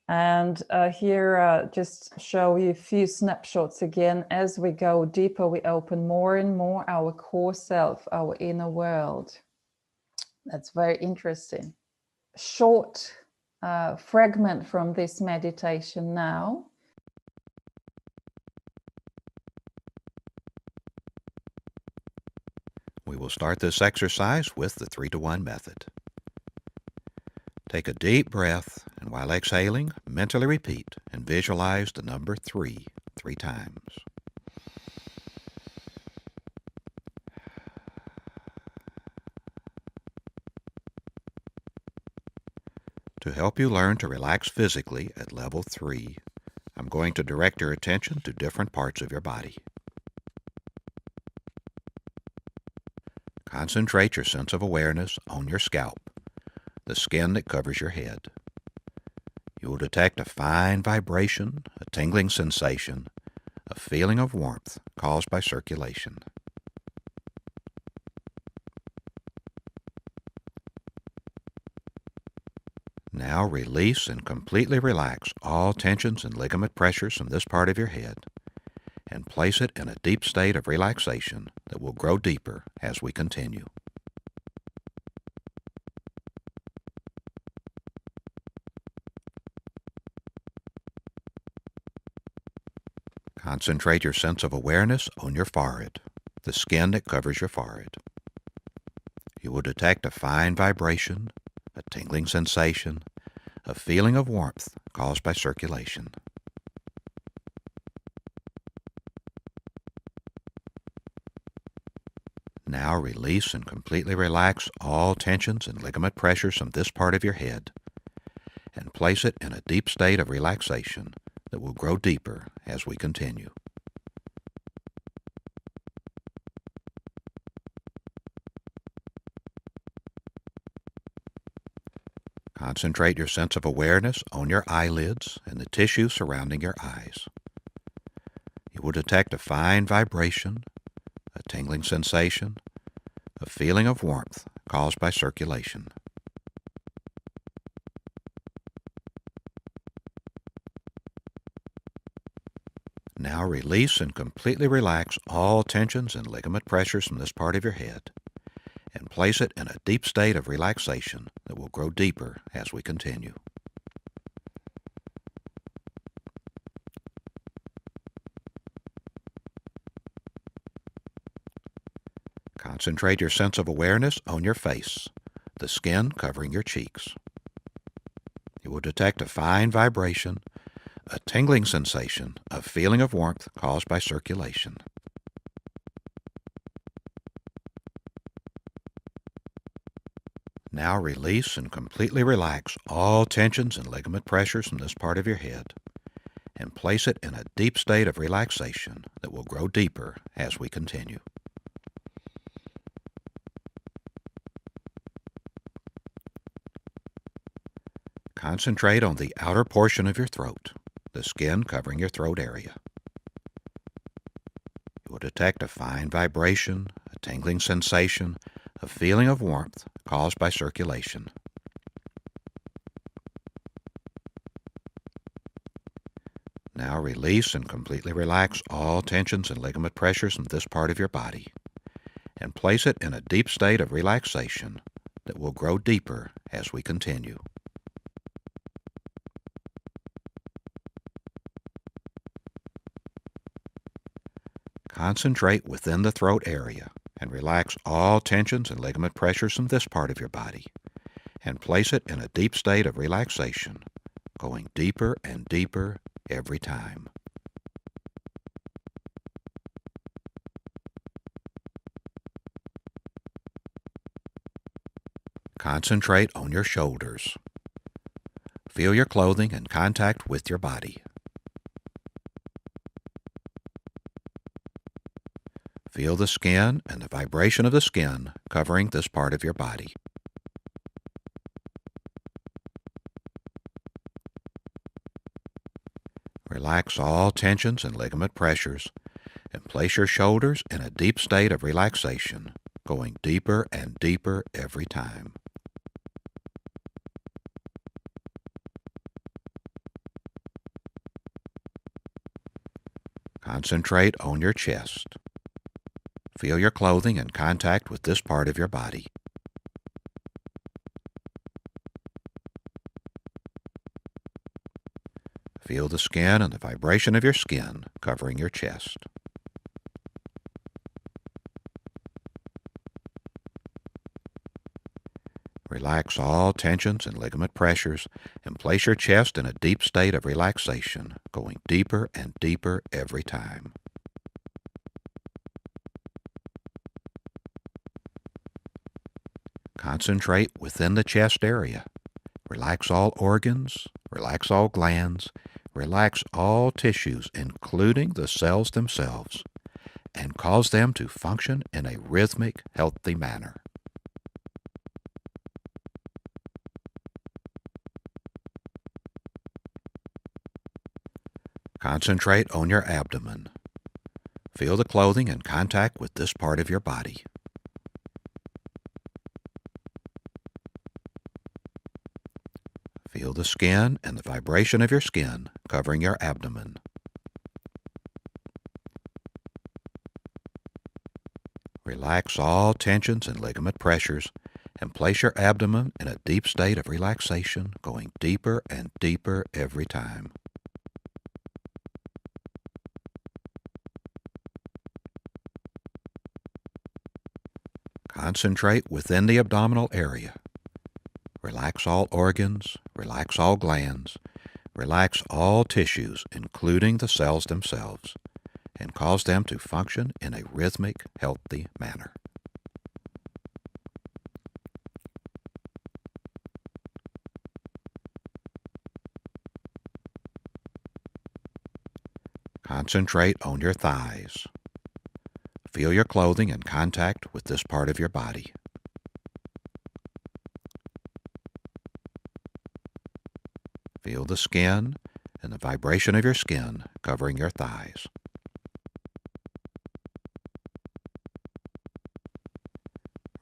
And here, just show you a few snapshots again. As we go deeper, we open more and more our core self, our inner world. That's very interesting. Short fragment from this meditation now.
We will start this exercise with the 3-to-1 method. Take a deep breath, and while exhaling, mentally repeat and visualize the number 3 times. To help you learn to relax physically at level 3, I'm going to direct your attention to different parts of your body. Concentrate your sense of awareness on your scalp, the skin that covers your head. You will detect a fine vibration, a tingling sensation, a feeling of warmth caused by circulation. Now release and completely relax all tensions and ligament pressures from this part of your head and place it in a deep state of relaxation that will grow deeper as we continue. Concentrate your sense of awareness on your forehead, the skin that covers your forehead. You will detect a fine vibration, a tingling sensation, a feeling of warmth caused by circulation. Now release and completely relax all tensions and ligament pressures from this part of your head and place it in a deep state of relaxation that will grow deeper as we continue. Concentrate your sense of awareness on your eyelids and the tissue surrounding your eyes. You will detect a fine vibration, a tingling sensation, a feeling of warmth caused by circulation. Now release and completely relax all tensions and ligament pressures from this part of your head and place it in a deep state of relaxation that will grow deeper as we continue. Concentrate your sense of awareness on your face, the skin covering your cheeks. You will detect a fine vibration, a tingling sensation, a feeling of warmth caused by circulation. Now release and completely relax all tensions and ligament pressures from this part of your head and place it in a deep state of relaxation that will grow deeper as we continue. Concentrate on the outer portion of your throat, the skin covering your throat area. You will detect a fine vibration, a tingling sensation, a feeling of warmth caused by circulation. Now release and completely relax all tensions and ligament pressures from this part of your body and place it in a deep state of relaxation that will grow deeper as we continue. Concentrate within the throat area and relax all tensions and ligament pressures from this part of your body and place it in a deep state of relaxation, going deeper and deeper every time. Concentrate on your shoulders. Feel your clothing in contact with your body. Feel the skin and the vibration of the skin covering this part of your body. Relax all tensions and ligament pressures and place your shoulders in a deep state of relaxation, going deeper and deeper every time. Concentrate on your chest. Feel your clothing in contact with this part of your body. Feel the skin and the vibration of your skin covering your chest. Relax all tensions and ligament pressures and place your chest in a deep state of relaxation, going deeper and deeper every time. Concentrate within the chest area. Relax all organs, relax all glands, relax all tissues, including the cells themselves, and cause them to function in a rhythmic, healthy manner. Concentrate on your abdomen. Feel the clothing in contact with this part of your body. Feel the skin and the vibration of your skin covering your abdomen. Relax all tensions and ligament pressures and place your abdomen in a deep state of relaxation, going deeper and deeper every time. Concentrate within the abdominal area. Relax all organs, relax all glands, relax all tissues, including the cells themselves, and cause them to function in a rhythmic, healthy manner. Concentrate on your thighs. Feel your clothing in contact with this part of your body. Feel the skin and the vibration of your skin covering your thighs.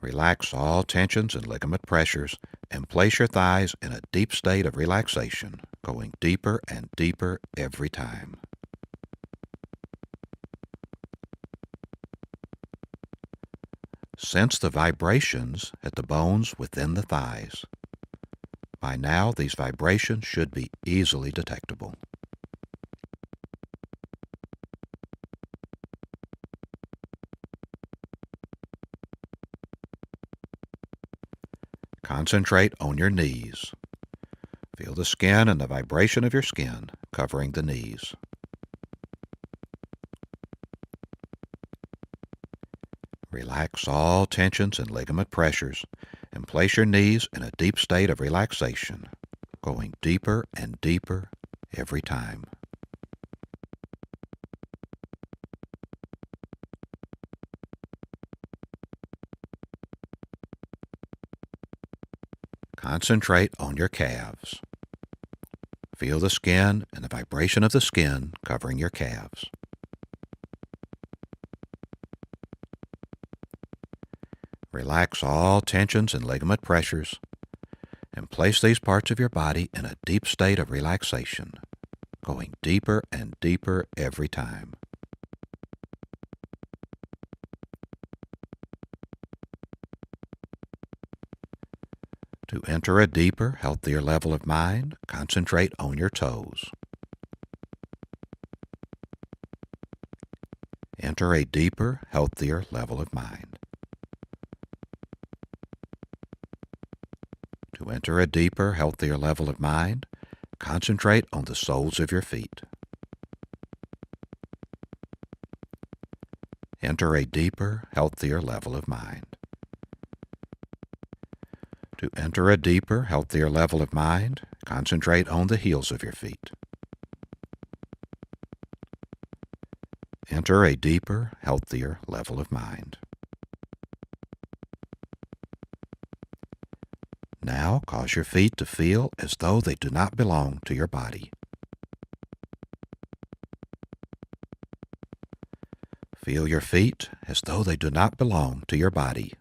Relax all tensions and ligament pressures and place your thighs in a deep state of relaxation, going deeper and deeper every time. Sense the vibrations at the bones within the thighs. By now, these vibrations should be easily detectable. Concentrate on your knees. Feel the skin and the vibration of your skin covering the knees. Relax all tensions and ligament pressures and place your knees in a deep state of relaxation, going deeper and deeper every time. Concentrate on your calves. Feel the skin and the vibration of the skin covering your calves. Relax all tensions and ligament pressures and place these parts of your body in a deep state of relaxation, going deeper and deeper every time. To enter a deeper, healthier level of mind, concentrate on your toes. Enter a deeper, healthier level of mind. To enter a deeper, healthier level of mind, concentrate on the soles of your feet. Enter a deeper, healthier level of mind. To enter a deeper, healthier level of mind, concentrate on the heels of your feet. Enter a deeper, healthier level of mind. Now cause your feet to feel as though they do not belong to your body. Feel your feet as though they do not belong to your body.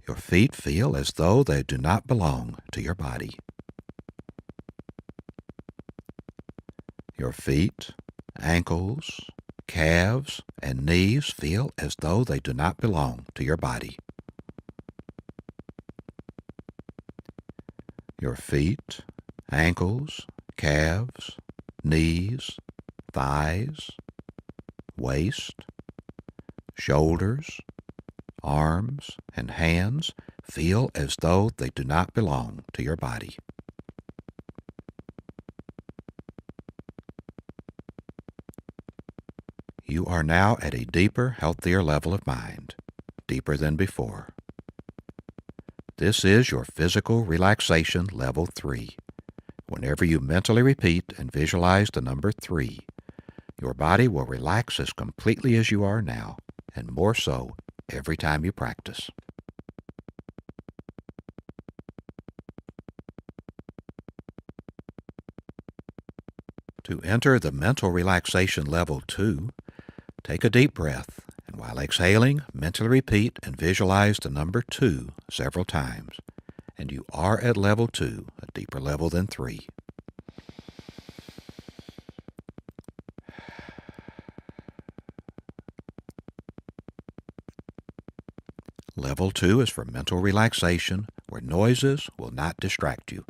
Your feet feel as though they do not belong to your body. Your feet, ankles, calves, and knees feel as though they do not belong to your body. Your feet, ankles, calves, knees, thighs, waist, shoulders, arms, and hands feel as though they do not belong to your body. You are now at a deeper, healthier level of mind, deeper than before. This is your physical relaxation level 3. Whenever you mentally repeat and visualize the number 3, your body will relax as completely as you are now, and more so every time you practice. To enter the mental relaxation level 2, take a deep breath, and while exhaling, mentally repeat and visualize the number 2 several times, and you are at level 2, a deeper level than 3. Level 2 is for mental relaxation, where noises will not distract you.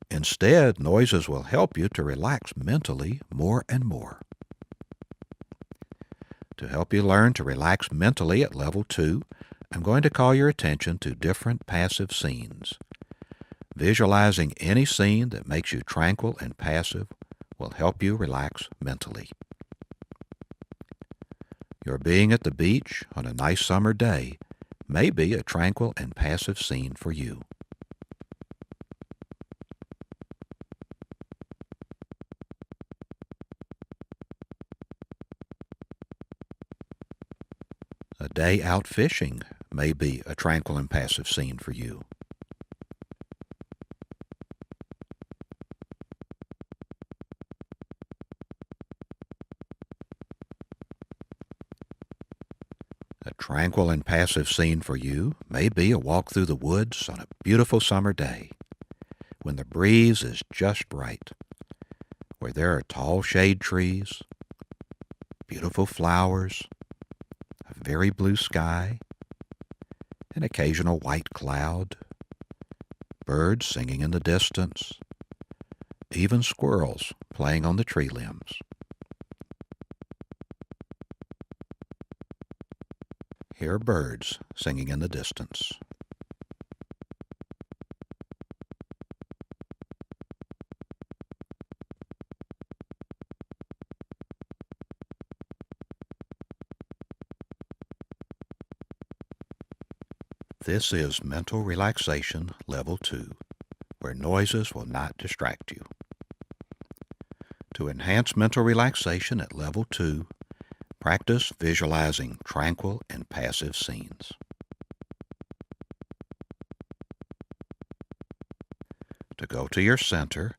Instead, noises will help you to relax mentally more and more. To help you learn to relax mentally at level 2, I'm going to call your attention to different passive scenes. Visualizing any scene that makes you tranquil and passive will help you relax mentally. Your being at the beach on a nice summer day may be a tranquil and passive scene for you. A day out fishing may be a tranquil and passive scene for you. A tranquil and passive scene for you may be a walk through the woods on a beautiful summer day, when the breeze is just right, where there are tall shade trees, beautiful flowers, a very blue sky, an occasional white cloud, birds singing in the distance, even squirrels playing on the tree limbs. Hear birds singing in the distance. This is mental relaxation level 2, where noises will not distract you. To enhance mental relaxation at level 2, practice visualizing tranquil and passive scenes. To go to your center,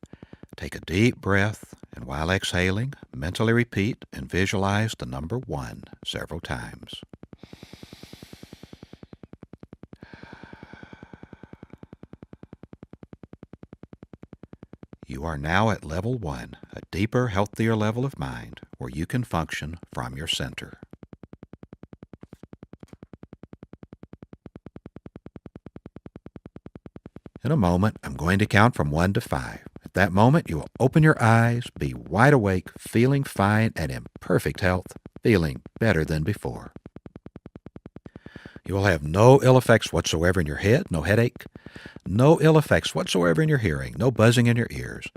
take a deep breath, and while exhaling, mentally repeat and visualize the number 1 several times. You are now at level 1, a deeper, healthier level of mind where you can function from your center. In a moment, I'm going to count from 1 to 5. At that moment, you will open your eyes, be wide awake, feeling fine and in perfect health, feeling better than before. You will have no ill effects whatsoever in your head, no headache, no ill effects whatsoever in your hearing, no buzzing in your ears,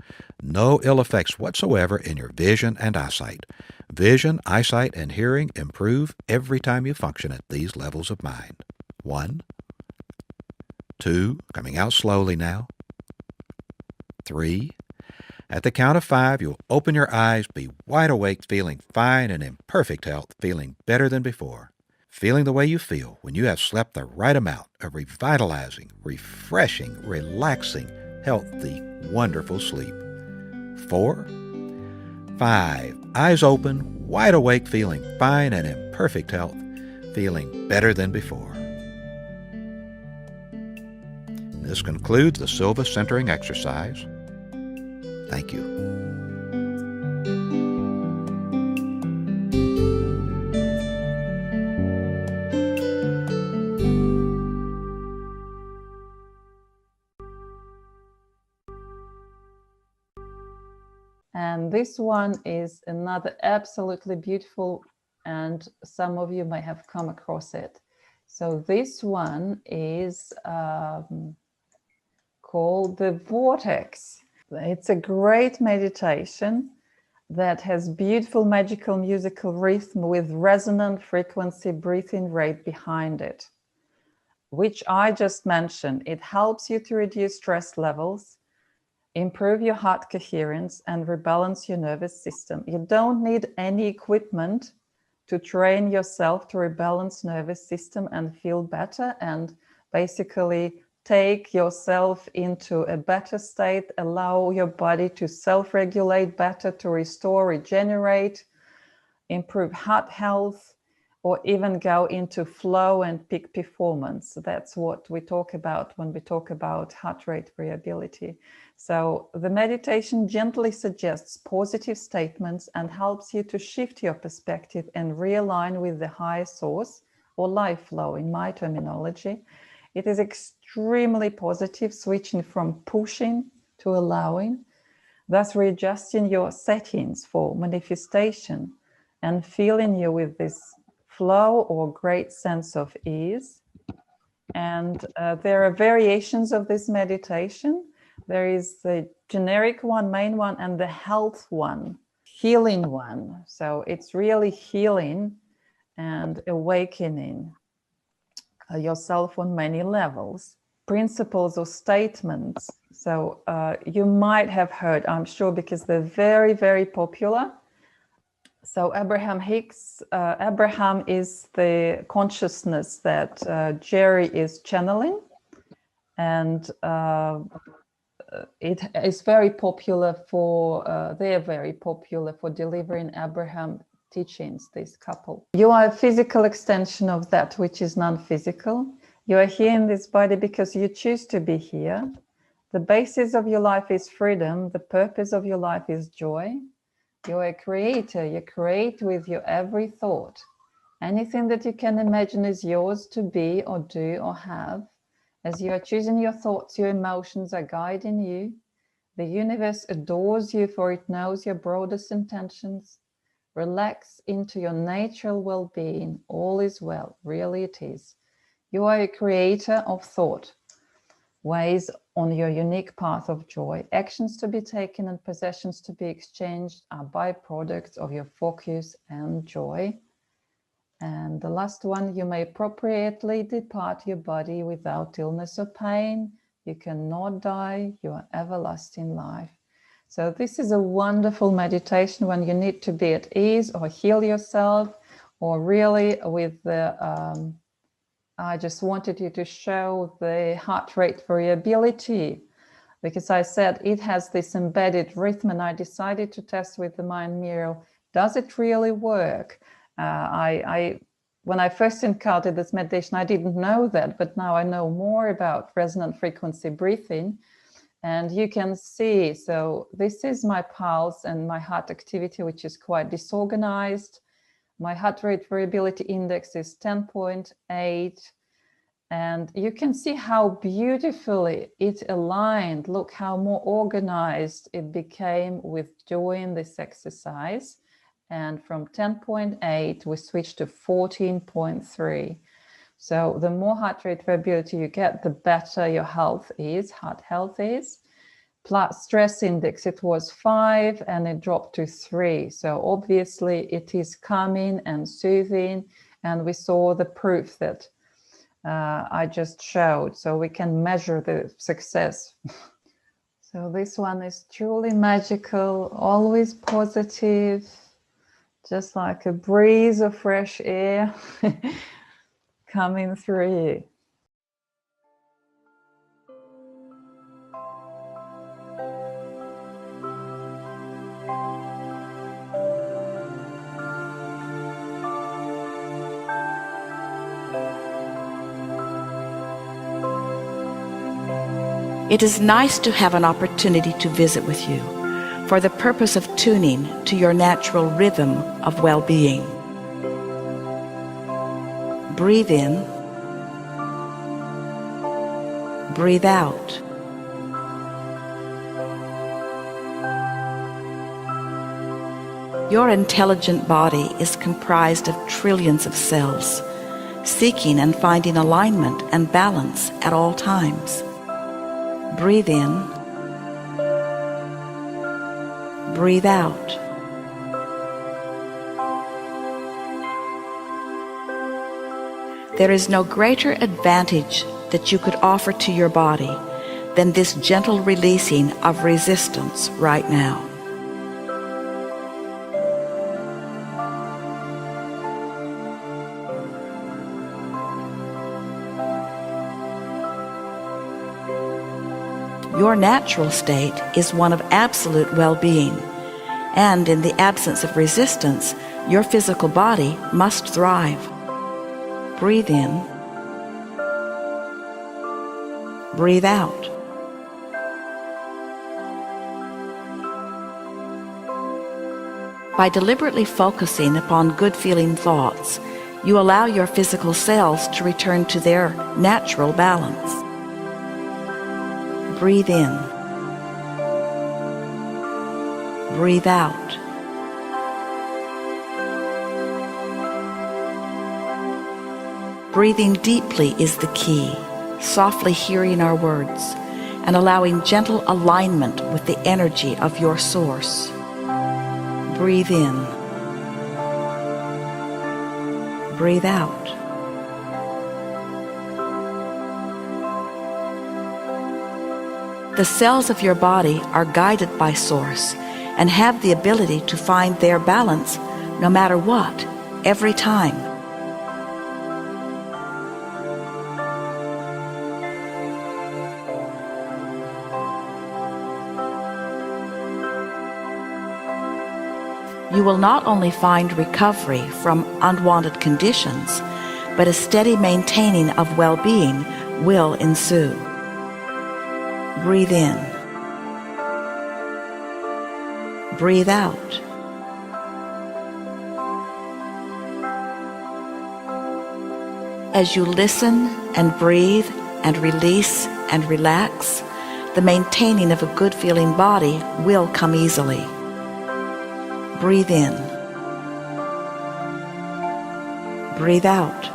no ill effects whatsoever in your vision and eyesight. Vision, eyesight, and hearing improve every time you function at these levels of mind. 1, 2, coming out slowly now. 3. At the count of 5, you'll open your eyes, be wide awake, feeling fine and in perfect health, feeling better than before. Feeling the way you feel when you have slept the right amount of revitalizing, refreshing, relaxing, healthy, wonderful sleep. 4, 5. Eyes open, wide awake, feeling fine and in perfect health, feeling better than before. This concludes the Silva centering exercise. Thank you.
And this one is another absolutely beautiful, and some of you may have come across it. So this one is called the Vortex. It's a great meditation that has beautiful magical musical rhythm with resonant frequency breathing rate behind it, which I just mentioned. It helps you to reduce stress levels, improve your heart coherence, and rebalance your nervous system. You don't need any equipment to train yourself to rebalance nervous system and feel better and basically take yourself into a better state, allow your body to self-regulate better, to restore, regenerate, improve heart health, or even go into flow and peak performance. That's what we talk about when we talk about heart rate variability. So the meditation gently suggests positive statements and helps you to shift your perspective and realign with the higher source, or life flow in my terminology. It is extremely positive, switching from pushing to allowing, thus readjusting your settings for manifestation and filling you with this flow or great sense of ease. And there are variations of this meditation. There is the generic one, main one, and the health one, healing one. So it's really healing and awakening yourself on many levels. Principles or statements. So you might have heard, I'm sure, because they're very, very popular. So Abraham Hicks, Abraham is the consciousness that Jerry is channeling, and it is very popular for, they are very popular for delivering Abraham teachings, this couple. You are a physical extension of that which is non-physical. You are here in this body because you choose to be here. The basis of your life is freedom. The purpose of your life is joy. You're a creator. You create with your every thought. Anything that you can imagine is yours to be or do or have. As you are choosing your thoughts, your emotions are guiding you. The universe adores you, for it knows your broadest intentions. Relax into your natural well-being. All is well. Really it is. You are a creator of thought. Ways on your unique path of joy. Actions to be taken and possessions to be exchanged are byproducts of your focus and joy. And the last one, you may appropriately depart your body without illness or pain. You cannot die. You are everlasting life. So this is a wonderful meditation when you need to be at ease or heal yourself, or really with the I just wanted you to show the heart rate variability, because I said it has this embedded rhythm, and I decided to test with the mind mirror. Does it really work? When I first encountered this meditation, I didn't know that, but now I know more about resonant frequency breathing. And you can see, so this is my pulse and my heart activity, which is quite disorganized. My heart rate variability index is 10.8. And you can see how beautifully it aligned. Look how more organized it became with doing this exercise. And from 10.8, we switched to 14.3. So the more heart rate variability you get, the better your health is, heart health is. Plus stress index, it was 5 and it dropped to 3. So obviously it is calming and soothing. And we saw the proof that I just showed. So we can measure the success. So this one is truly magical, always positive, just like a breeze of fresh air coming through you.
It is nice to have an opportunity to visit with you for the purpose of tuning to your natural rhythm of well-being. Breathe in, breathe out. Your intelligent body is comprised of trillions of cells, seeking and finding alignment and balance at all times. Breathe in, breathe out. There is no greater advantage that you could offer to your body than this gentle releasing of resistance right now. Your natural state is one of absolute well-being, and in the absence of resistance, your physical body must thrive. Breathe in, breathe out. By deliberately focusing upon good-feeling thoughts, you allow your physical cells to return to their natural balance. Breathe in, breathe out. Breathing deeply is the key, softly hearing our words and allowing gentle alignment with the energy of your source. Breathe in, breathe out. The cells of your body are guided by Source and have the ability to find their balance no matter what, every time. You will not only find recovery from unwanted conditions, but a steady maintaining of well-being will ensue. Breathe in, breathe out. As you listen and breathe and release and relax, the maintaining of a good feeling body will come easily. Breathe in, breathe out.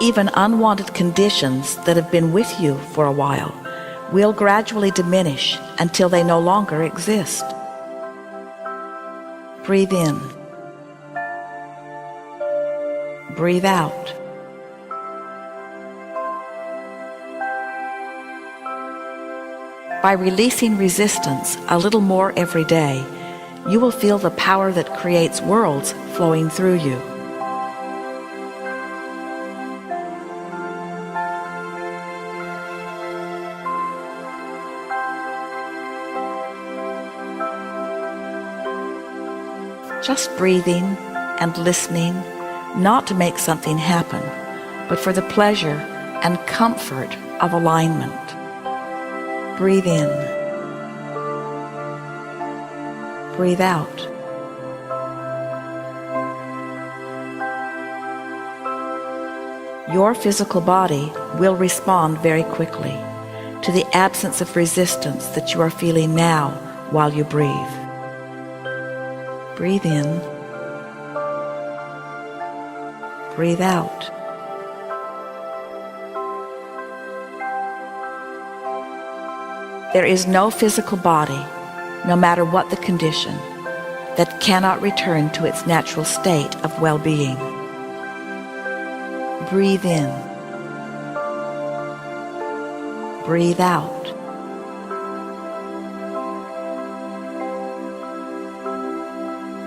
Even unwanted conditions that have been with you for a while will gradually diminish until they no longer exist. Breathe in, breathe out. By releasing resistance a little more every day, you will feel the power that creates worlds flowing through you. Just breathing and listening, not to make something happen, but for the pleasure and comfort of alignment. Breathe in, breathe out. Your physical body will respond very quickly to the absence of resistance that you are feeling now while you breathe. Breathe in, breathe out. There is no physical body, no matter what the condition, that cannot return to its natural state of well-being. Breathe in, breathe out.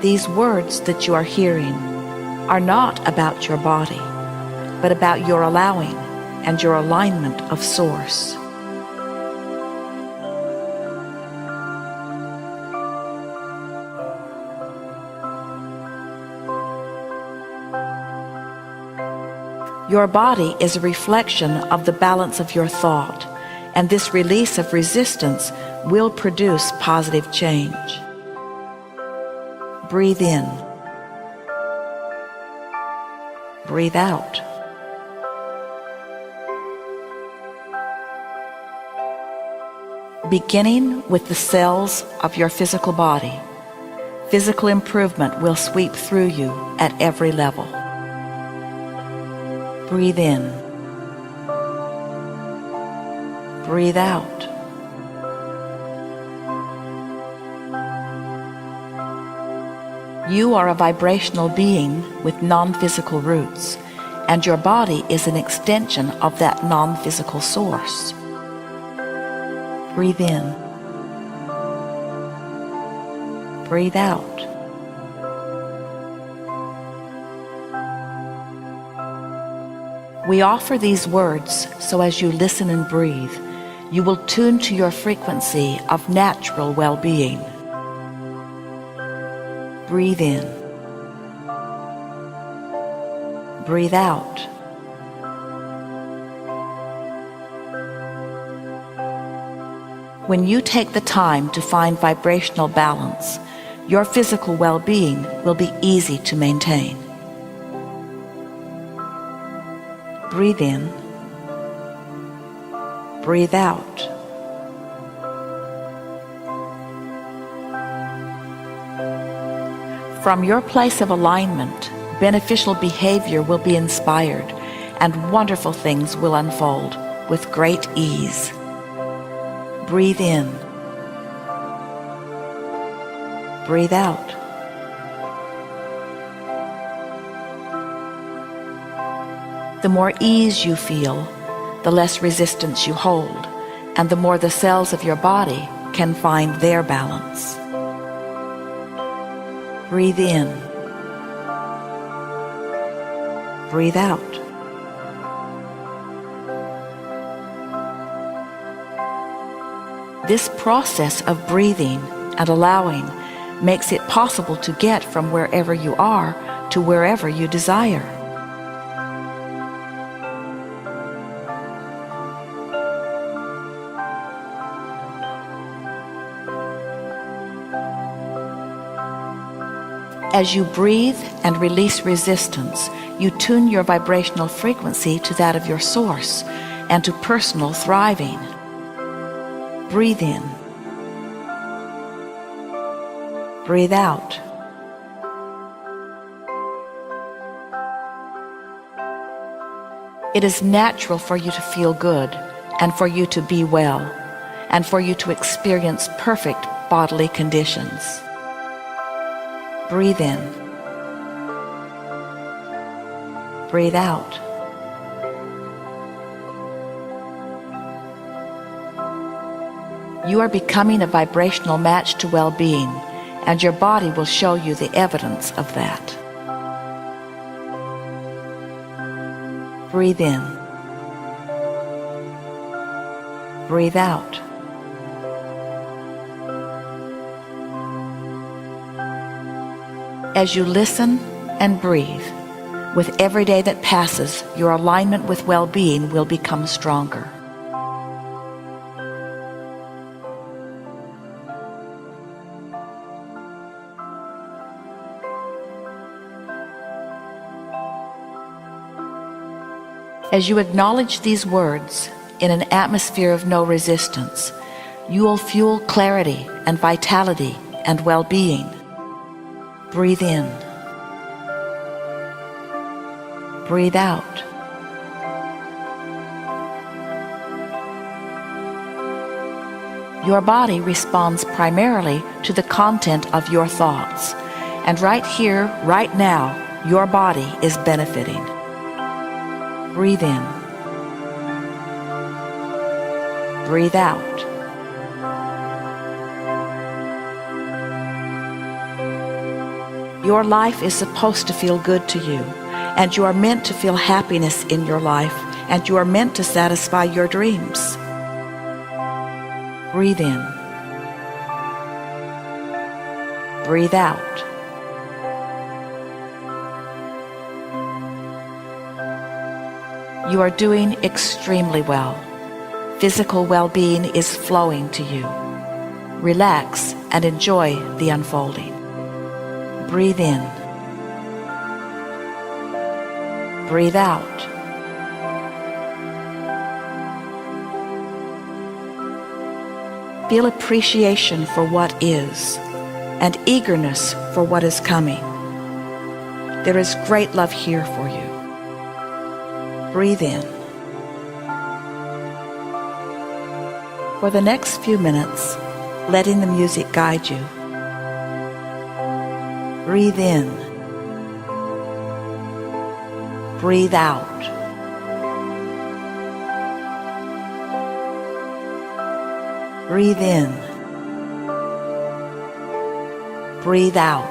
These words that you are hearing are not about your body, but about your allowing and your alignment of Source. Your body is a reflection of the balance of your thought, and this release of resistance will produce positive change. Breathe in. Breathe out. Beginning with the cells of your physical body, physical improvement will sweep through you at every level. Breathe in. Breathe out. You are a vibrational being with non-physical roots, and your body is an extension of that non-physical source. Breathe in. Breathe out. We offer these words so as you listen and breathe, you will tune to your frequency of natural well-being. Breathe in. Breathe out. When you take the time to find vibrational balance, your physical well-being will be easy to maintain. Breathe in. Breathe out. From your place of alignment, beneficial behavior will be inspired, and wonderful things will unfold with great ease. Breathe in. Breathe out. The more ease you feel, the less resistance you hold, and the more the cells of your body can find their balance. Breathe in. Breathe out. This process of breathing and allowing makes it possible to get from wherever you are to wherever you desire. As you breathe and release resistance, you tune your vibrational frequency to that of your source and to personal thriving. Breathe in. Breathe out. It is natural for you to feel good and for you to be well and for you to experience perfect bodily conditions. Breathe in. Breathe out. You are becoming a vibrational match to well-being, and your body will show you the evidence of that. Breathe in. Breathe out. As you listen and breathe, with every day that passes, your alignment with well-being will become stronger. As you acknowledge these words in an atmosphere of no resistance, you will fuel clarity and vitality and well-being. Breathe in. Breathe out. Your body responds primarily to the content of your thoughts, and right here, right now, your body is benefiting. Breathe in. Breathe out. Your life is supposed to feel good to you, and you are meant to feel happiness in your life, and you are meant to satisfy your dreams. Breathe in. Breathe out. You are doing extremely well. Physical well-being is flowing to you. Relax and enjoy the unfolding. Breathe in. Breathe out. Feel appreciation for what is and eagerness for what is coming. There is great love here for you. Breathe in. For the next few minutes, letting the music guide you. Breathe in. Breathe out. Breathe in. Breathe out.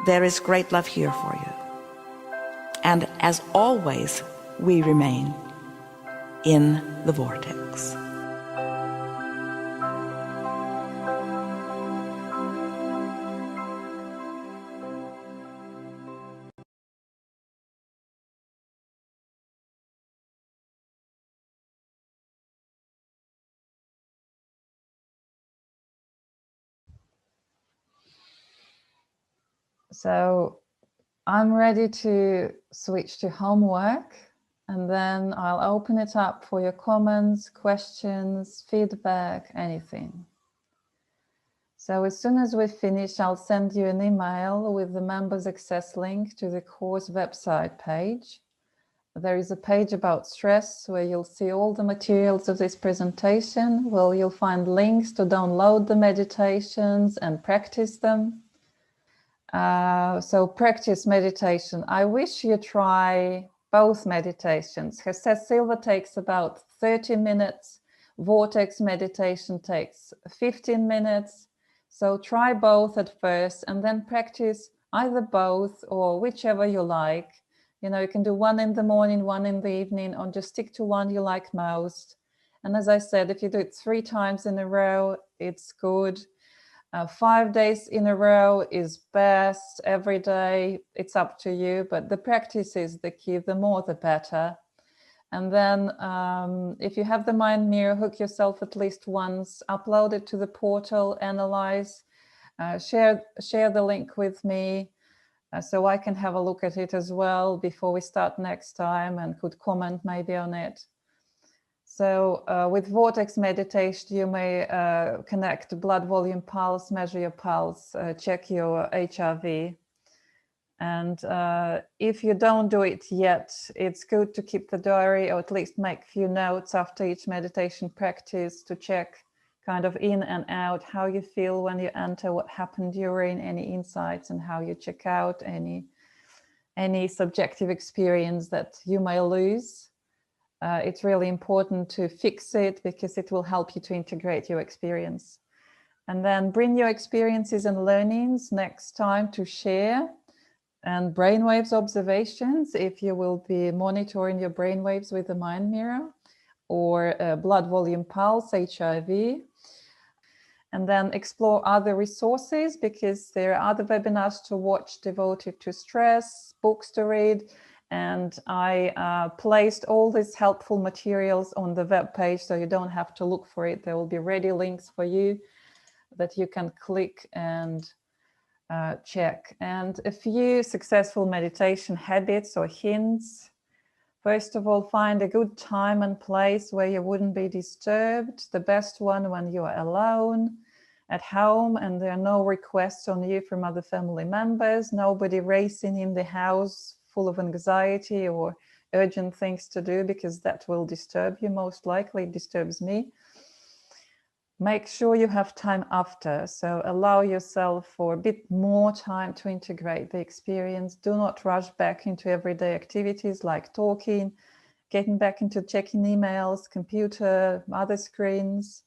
There is great love here for you. And as always, we remain in the vortex.
So I'm ready to switch to homework, and then I'll open it up for your comments, questions, feedback, anything. So as soon as we finish, I'll send you an email with the members access link to the course website page. There is a page about stress where you'll see all the materials of this presentation, where you'll find links to download the meditations and practice them. So practice meditation. I wish you try both meditations. Hesed Silva takes about 30 minutes. Vortex meditation takes 15 minutes. So try both at first and then practice either both or whichever you like. You know, you can do one in the morning, one in the evening, or just stick to one you like most. And as I said, if you do it 3 times in a row, it's good. 5 days in a row is best. Every day, it's up to you, but the practice is the key. The more, the better. And then if you have the mind mirror, hook yourself at least once, upload it to the portal, analyze, share the link with me so I can have a look at it as well before we start next time and could comment maybe on it. So with Vortex meditation, you may connect blood volume pulse, measure your pulse, check your HRV. And if you don't do it yet, it's good to keep the diary or at least make a few notes after each meditation practice to check kind of in and out how you feel when you enter, what happened during, any insights, and how you check out any subjective experience that you may lose. It's really important to fix it because it will help you to integrate your experience. And then bring your experiences and learnings next time to share. And brainwaves observations, if you will be monitoring your brainwaves with the mind mirror, or blood volume pulse, HRV. And then explore other resources because there are other webinars to watch devoted to stress, books to read. And I placed all these helpful materials on the web page, so you don't have to look for it. There will be ready links for you that you can click and check. And a few successful meditation habits or hints. First of all, find a good time and place where you wouldn't be disturbed. The best one when you are alone at home and there are no requests on you from other family members, nobody racing in the house full of anxiety or urgent things to do, because that will disturb you. Most likely it disturbs me. Make sure you have time after, so allow yourself for a bit more time to integrate the experience. Do not rush back into everyday activities like talking, getting back into checking emails, computer, other screens.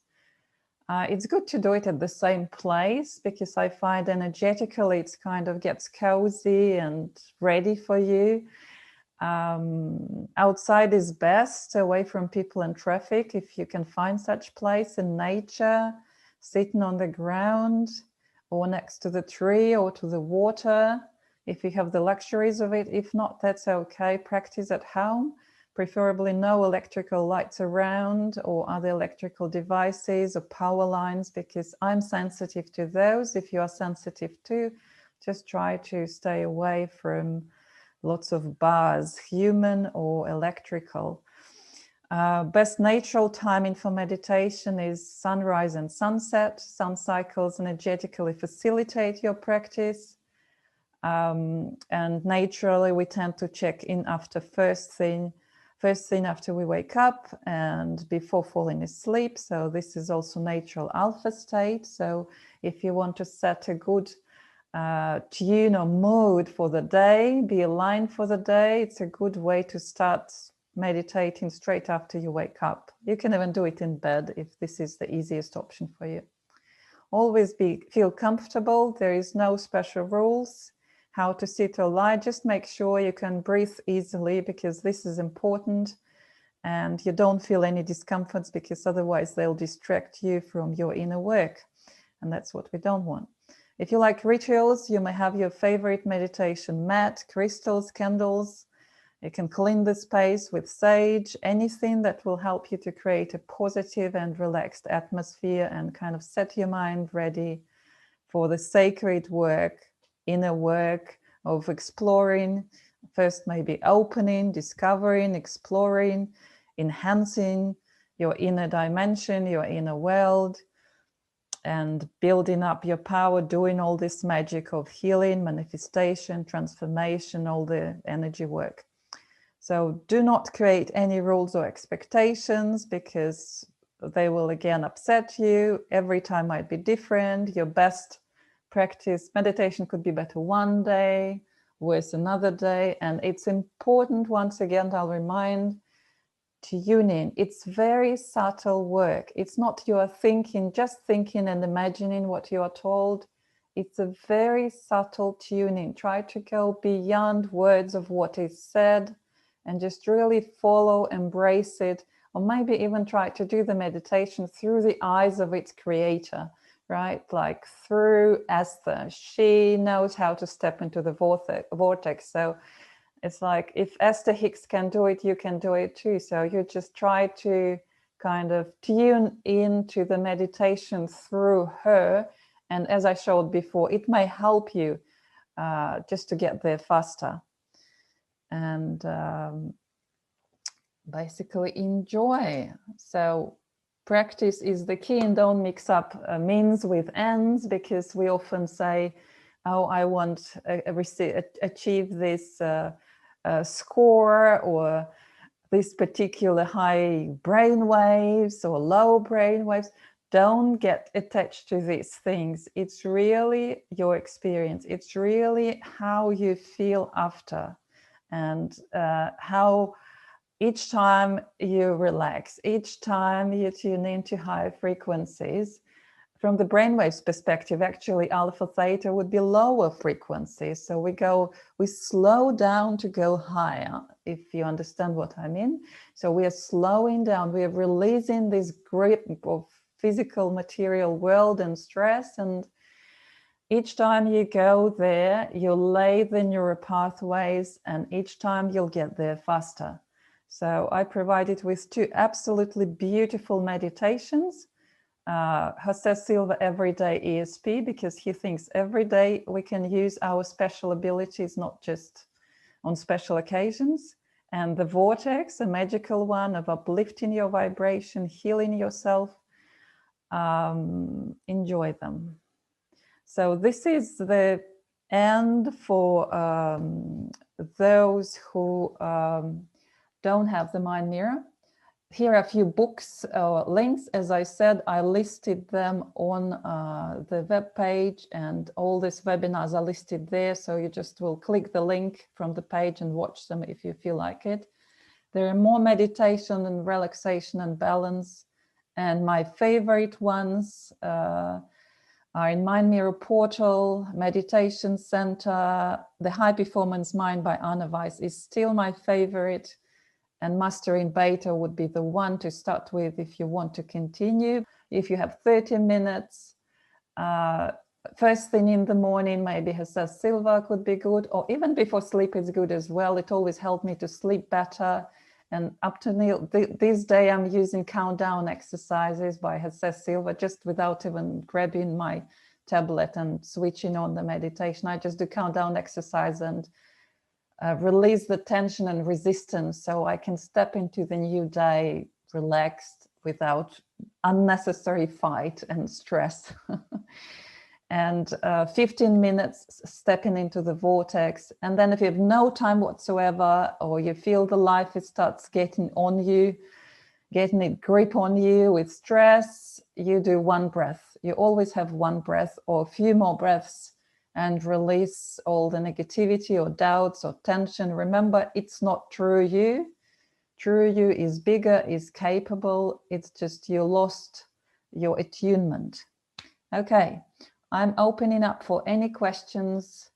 It's good to do it at the same place because I find energetically it's kind of gets cozy and ready for you. Outside is best, away from people and traffic, if you can find such place in nature, sitting on the ground or next to the tree or to the water, if you have the luxuries of it. If not, that's okay. Practice at home, preferably no electrical lights around or other electrical devices or power lines, because I'm sensitive to those. If you are sensitive too, just try to stay away from lots of bars, human or electrical. Best natural timing for meditation is sunrise and sunset. Sun cycles energetically facilitate your practice. And naturally, we tend to check in after first thing after we wake up and before falling asleep. So this is also natural alpha state. So if you want to set a good tune or mood for the day, be aligned for the day, it's a good way to start meditating straight after you wake up. You can even do it in bed if this is the easiest option for you. Always feel comfortable. There is no special rules how to sit or lie. Just make sure you can breathe easily, because this is important, and you don't feel any discomforts, because otherwise they'll distract you from your inner work, and that's what we don't want. If you like rituals, you may have your favorite meditation mat, crystals, candles. You can clean the space with sage, anything that will help you to create a positive and relaxed atmosphere and kind of set your mind ready for the sacred work, inner work of exploring. First, maybe opening, discovering, exploring, enhancing your inner dimension, your inner world. and building up your power, doing all this magic of healing, manifestation, transformation, all the energy work. So do not create any rules or expectations, because they will again upset you. Every time might be different. Your best practice meditation could be better one day, worse another day. And it's important, once again, I'll remind, to tune in. It's very subtle work. It's not you are thinking, just thinking and imagining what you are told. It's a very subtle tuning. Try to go beyond words of what is said and just really follow, embrace it, or maybe even try to do the meditation through the eyes of its creator, right? Like through Esther. She knows how to step into the vortex. So it's like, if Esther Hicks can do it, you can do it too. So you just try to kind of tune into the meditation through her. And as I showed before, it may help you just to get there faster. And basically enjoy. So practice is the key, and don't mix up means with ends, because we often say, oh, I want to achieve this score, or this particular high brain waves or low brain waves. Don't get attached to these things. It's really your experience. It's really how you feel after, and how each time you relax, each time you tune into high frequencies. From the brainwaves perspective, actually alpha theta would be lower frequencies. So we slow down to go higher, if you understand what I mean. So we are slowing down, we are releasing this grip of physical material world and stress. And each time you go there, you'll lay the neural pathways, and each time you'll get there faster. So I provided with 2 absolutely beautiful meditations. Jose Silva Everyday ESP, because he thinks every day we can use our special abilities, not just on special occasions. And the vortex, a magical one of uplifting your vibration, healing yourself. Enjoy them. So this is the end for those who don't have the mind mirror. Here are a few books or links. As I said, I listed them on the web page, and all these webinars are listed there. So you just will click the link from the page and watch them if you feel like it. There are more meditation and relaxation and balance. And my favorite ones are in Mind Mirror Portal, Meditation Center. The High Performance Mind by Anna Weiss is still my favorite. And Mastering Beta would be the one to start with if you want to continue. If you have 30 minutes, first thing in the morning, maybe Jose Silva could be good, or even before sleep is good as well. It always helped me to sleep better. And up to this day, I'm using countdown exercises by Jose Silva, just without even grabbing my tablet and switching on the meditation. I just do countdown exercise and release the tension and resistance, so I can step into the new day relaxed without unnecessary fight and stress. And 15 minutes stepping into the vortex. And then if you have no time whatsoever, or you feel the life, it starts getting on you, getting a grip on you with stress, you do 1 breath. You always have 1 breath or a few more breaths, and release all the negativity or doubts or tension. Remember, it's not true you. True you is bigger, is capable. It's just you lost your attunement. Okay, I'm opening up for any questions